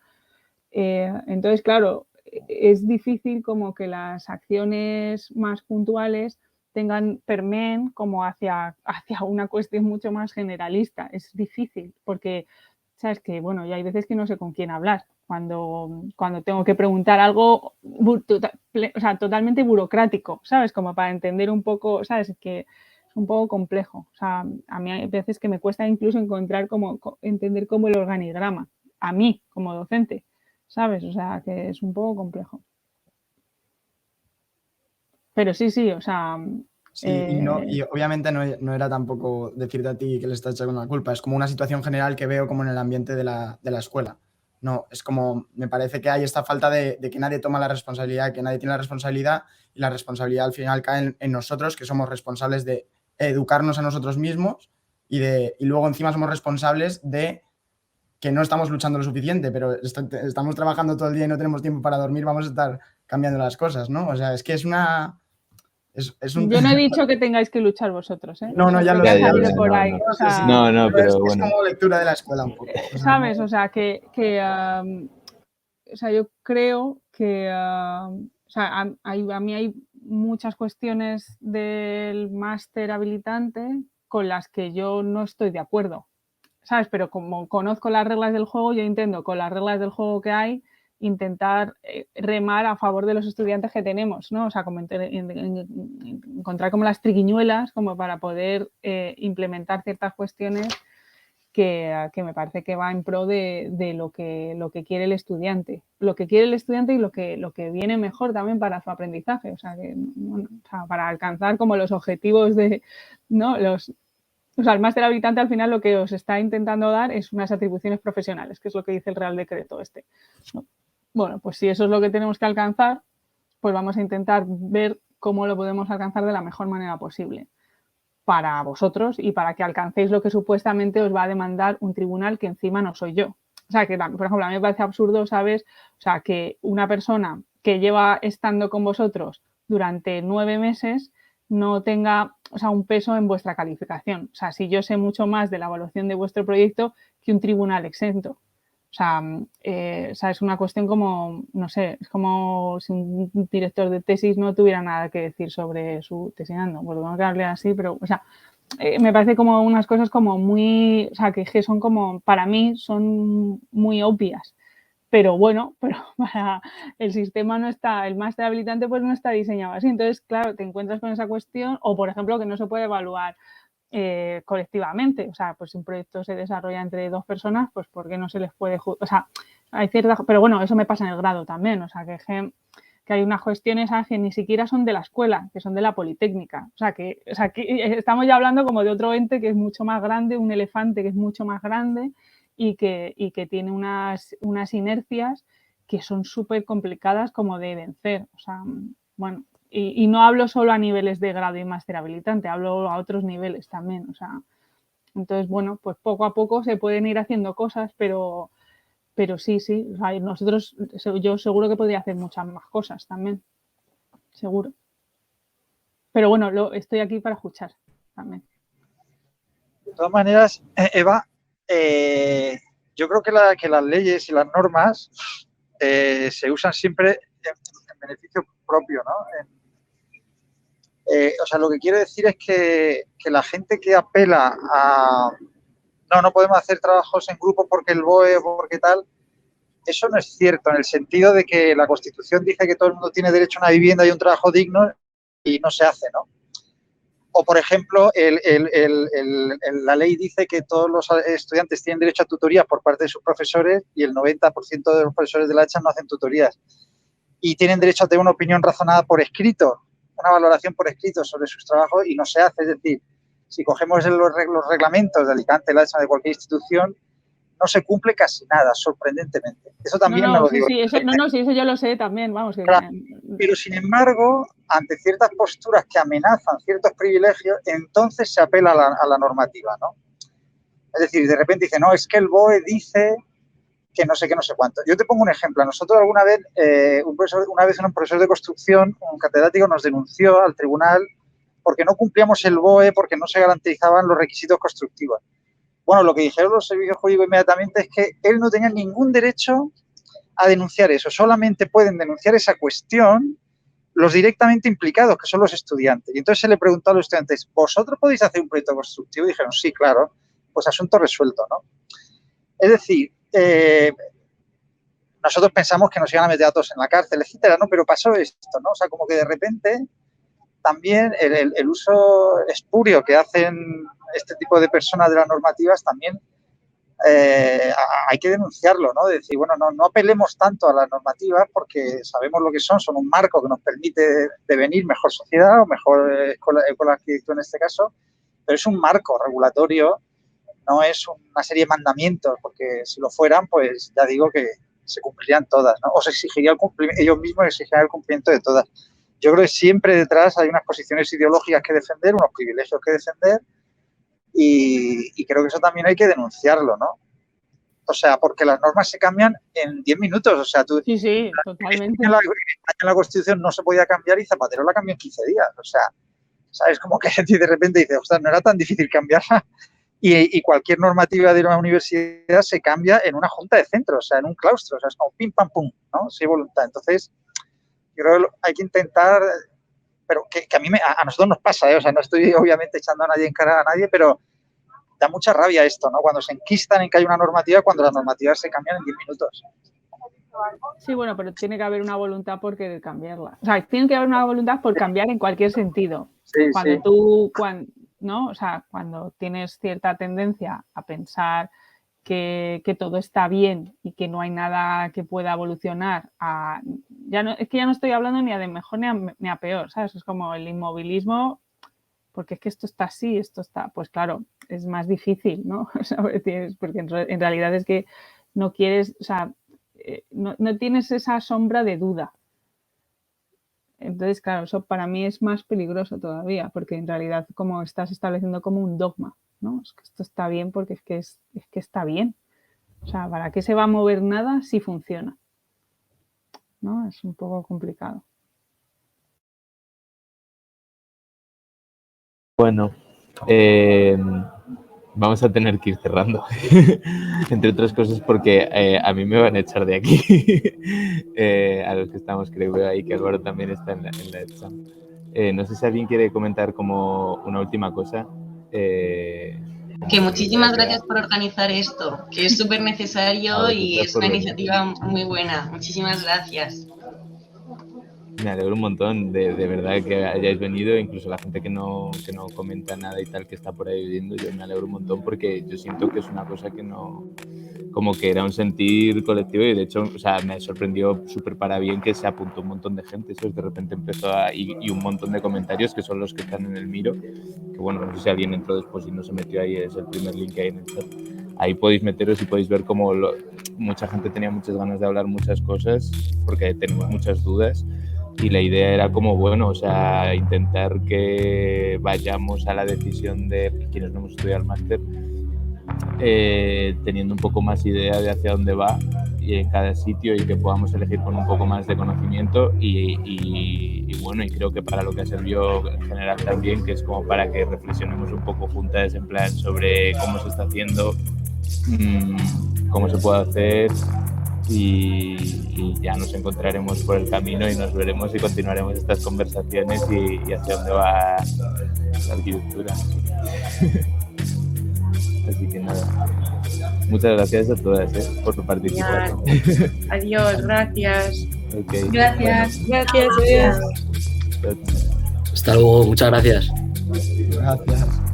entonces, claro, es difícil como que las acciones más puntuales permeen como hacia una cuestión mucho más generalista. Es difícil porque, sabes que, bueno, ya hay veces que no sé con quién hablar cuando tengo que preguntar algo, o sea, totalmente burocrático, ¿sabes? Como para entender un poco, ¿sabes? Que es un poco complejo. O sea, a mí hay veces que me cuesta incluso entender como el organigrama, a mí como docente, ¿sabes? O sea, que es un poco complejo. Pero sí, o sea... Sí, y obviamente no era tampoco decirte a ti que le estás echando la culpa, es como una situación general que veo como en el ambiente de la escuela. No, es como, me parece que hay esta falta de que nadie toma la responsabilidad, que nadie tiene la responsabilidad, y la responsabilidad al final cae en nosotros, que somos responsables de educarnos a nosotros mismos y luego encima somos responsables de que no estamos luchando lo suficiente, pero estamos trabajando todo el día y no tenemos tiempo para dormir, vamos a estar cambiando las cosas, ¿no? O sea, es que es una... Yo no he dicho que tengáis que luchar vosotros, ¿eh? No, ya lo he sé. por ahí. No, o sea, no, pero es bueno. como lectura de la escuela un poco. ¿Sabes? O sea, o sea, yo creo que o sea, a mí hay muchas cuestiones del máster habilitante con las que yo no estoy de acuerdo, ¿sabes? Pero como conozco las reglas del juego, yo intento con las reglas del juego que hay intentar remar a favor de los estudiantes que tenemos, ¿no? O sea, como encontrar como las triquiñuelas como para poder implementar ciertas cuestiones que me parece que va en pro de lo que quiere el estudiante. Lo que quiere el estudiante y lo que viene mejor también para su aprendizaje. O sea, para alcanzar como los objetivos de, ¿no? O sea, el máster habilitante al final lo que os está intentando dar es unas atribuciones profesionales, que es lo que dice el Real Decreto este, ¿no? Bueno, pues si eso es lo que tenemos que alcanzar, pues vamos a intentar ver cómo lo podemos alcanzar de la mejor manera posible para vosotros y para que alcancéis lo que supuestamente os va a demandar un tribunal que encima no soy yo. O sea, que, por ejemplo, a mí me parece absurdo, ¿sabes? O sea, que una persona que lleva estando con vosotros durante 9 meses no tenga, o sea, un peso en vuestra calificación. O sea, si yo sé mucho más de la evaluación de vuestro proyecto que un tribunal exento. O sea, es una cuestión como, no sé, es como si un director de tesis no tuviera nada que decir sobre su tesinando. Bueno, tengo que hablar así, pero, o sea, me parece como unas cosas como muy, o sea, que son como, para mí, son muy obvias. Pero bueno, pero para el sistema no está, el máster habilitante pues no está diseñado así. Entonces, claro, te encuentras con esa cuestión o, por ejemplo, que no se puede evaluar colectivamente. O sea, pues si un proyecto se desarrolla entre 2 personas, pues ¿por qué no se les puede juzgar? O sea, hay ciertas... Pero bueno, eso me pasa en el grado también. O sea, que hay unas cuestiones que ni siquiera son de la escuela, que son de la Politécnica. O sea, que estamos ya hablando como de otro ente que es mucho más grande, un elefante que es mucho más grande y que tiene unas inercias que son súper complicadas como de vencer. O sea, bueno, y no hablo solo a niveles de grado y máster habilitante, hablo a otros niveles también. O sea, entonces, bueno, pues poco a poco se pueden ir haciendo cosas, pero sí, o sea, yo seguro que podría hacer muchas más cosas también, seguro. Pero bueno, estoy aquí para escuchar también. De todas maneras, Eva, yo creo que las leyes y las normas se usan siempre en beneficio propio, ¿no? O sea, lo que quiero decir es que la gente que apela a no podemos hacer trabajos en grupo porque el BOE o porque tal, eso no es cierto, en el sentido de que la Constitución dice que todo el mundo tiene derecho a una vivienda y un trabajo digno y no se hace, ¿no? O por ejemplo, la ley dice que todos los estudiantes tienen derecho a tutorías por parte de sus profesores y el 90% de los profesores de la ECHAM no hacen tutorías. Y tienen derecho a tener una opinión razonada por escrito, una valoración por escrito sobre sus trabajos y no se hace. Es decir, si cogemos los reglamentos de Alicante, la ECHAM, de cualquier institución, no se cumple casi nada, sorprendentemente. Eso también me lo digo. Sí, eso yo lo sé también, vamos. Que... Claro, pero, sin embargo, ante ciertas posturas que amenazan ciertos privilegios, entonces se apela a la normativa, ¿no? Es decir, de repente dice, no, es que el BOE dice que no sé qué, no sé cuánto. Yo te pongo un ejemplo. Nosotros alguna vez, un profesor de construcción, un catedrático, nos denunció al tribunal porque no cumplíamos el BOE, porque no se garantizaban los requisitos constructivos. Bueno, lo que dijeron los servicios jurídicos inmediatamente es que él no tenía ningún derecho a denunciar eso. Solamente pueden denunciar esa cuestión los directamente implicados, que son los estudiantes. Y entonces se le preguntó a los estudiantes, ¿vosotros podéis hacer un proyecto constructivo? Y dijeron, sí, claro. Pues asunto resuelto, ¿no? Es decir, nosotros pensamos que nos iban a meter a todos en la cárcel, etcétera, ¿no? Pero pasó esto, ¿no? O sea, como que de repente también el uso espurio que hacen este tipo de personas de las normativas también hay que denunciarlo, ¿no? De decir, bueno, no apelemos tanto a las normativas porque sabemos lo que son un marco que nos permite devenir mejor sociedad o mejor escuela de arquitectura en este caso, pero es un marco regulatorio, no es una serie de mandamientos, porque si lo fueran, pues ya digo que se cumplirían todas, ¿no? O se exigiría ellos mismos exigirían el cumplimiento de todas. Yo creo que siempre detrás hay unas posiciones ideológicas que defender, unos privilegios que defender, y creo que eso también hay que denunciarlo, ¿no? O sea, porque las normas se cambian en 10 minutos. O sea, tú... Sí, totalmente. En la Constitución no se podía cambiar y Zapatero la cambió en 15 días. O sea, ¿sabes? Como que de repente dices, ostras, no era tan difícil cambiarla. Y cualquier normativa de una universidad se cambia en una junta de centro, o sea, en un claustro. O sea, es como pim, pam, pum, ¿no? Sí, voluntad. Entonces, yo creo que hay que intentar... Pero que a nosotros nos pasa, ¿eh? O sea, no estoy obviamente echando a nadie en cara a nadie, pero da mucha rabia esto, ¿no? Cuando se enquistan en que hay una normativa, cuando las normativas se cambian en 10 minutos. Sí, bueno, pero tiene que haber una voluntad por querer cambiarla. O sea, tiene que haber una voluntad por cambiar en cualquier sentido. Sí, ¿no? O sea, cuando tienes cierta tendencia a pensar que todo está bien y que no hay nada que pueda evolucionar, es que ya no estoy hablando ni a de mejor ni a peor, ¿sabes? Es como el inmovilismo, porque es que esto está así, pues claro, es más difícil, ¿no? O sea, porque en realidad es que no quieres, o sea, no tienes esa sombra de duda. Entonces, claro, eso para mí es más peligroso todavía, porque en realidad como estás estableciendo como un dogma, ¿no? Es que esto está bien porque es que está bien. O sea, ¿para qué se va a mover nada si funciona? ¿No? Es un poco complicado. Bueno, vamos a tener que ir cerrando, entre otras cosas porque a mí me van a echar de aquí, a los que estamos, creo ahí que Álvaro también está en la ECHAM. No sé si alguien quiere comentar como una última cosa. Que muchísimas gracias por organizar esto, que es súper necesario y es una iniciativa muy buena. Muchísimas gracias. Me alegro un montón de verdad que hayáis venido, incluso la gente que no comenta nada y tal, que está por ahí viviendo. Yo me alegro un montón porque yo siento que es una cosa que no, como que era un sentir colectivo y de hecho, o sea, me sorprendió súper para bien que se apuntó un montón de gente, eso de repente empezó y un montón de comentarios que son los que están en el Miro, que bueno, no sé si alguien entró después y no se metió ahí, es el primer link que hay en el chat. Ahí podéis meteros y podéis ver cómo mucha gente tenía muchas ganas de hablar muchas cosas porque tenemos muchas dudas. Y la idea era como, bueno, o sea, intentar que vayamos a la decisión de quienes no hemos estudiado el máster teniendo un poco más idea de hacia dónde va y en cada sitio y que podamos elegir con un poco más de conocimiento y bueno, y creo que para lo que ha servido en general también, que es como para que reflexionemos un poco juntas en plan sobre cómo se está haciendo, cómo se puede hacer y ya nos encontraremos por el camino y nos veremos y continuaremos estas conversaciones y hacia dónde va la arquitectura. Así que nada, muchas gracias a todas por participar. Adiós, gracias. Okay. Gracias. Bueno. Gracias. Hasta luego, muchas gracias. Gracias.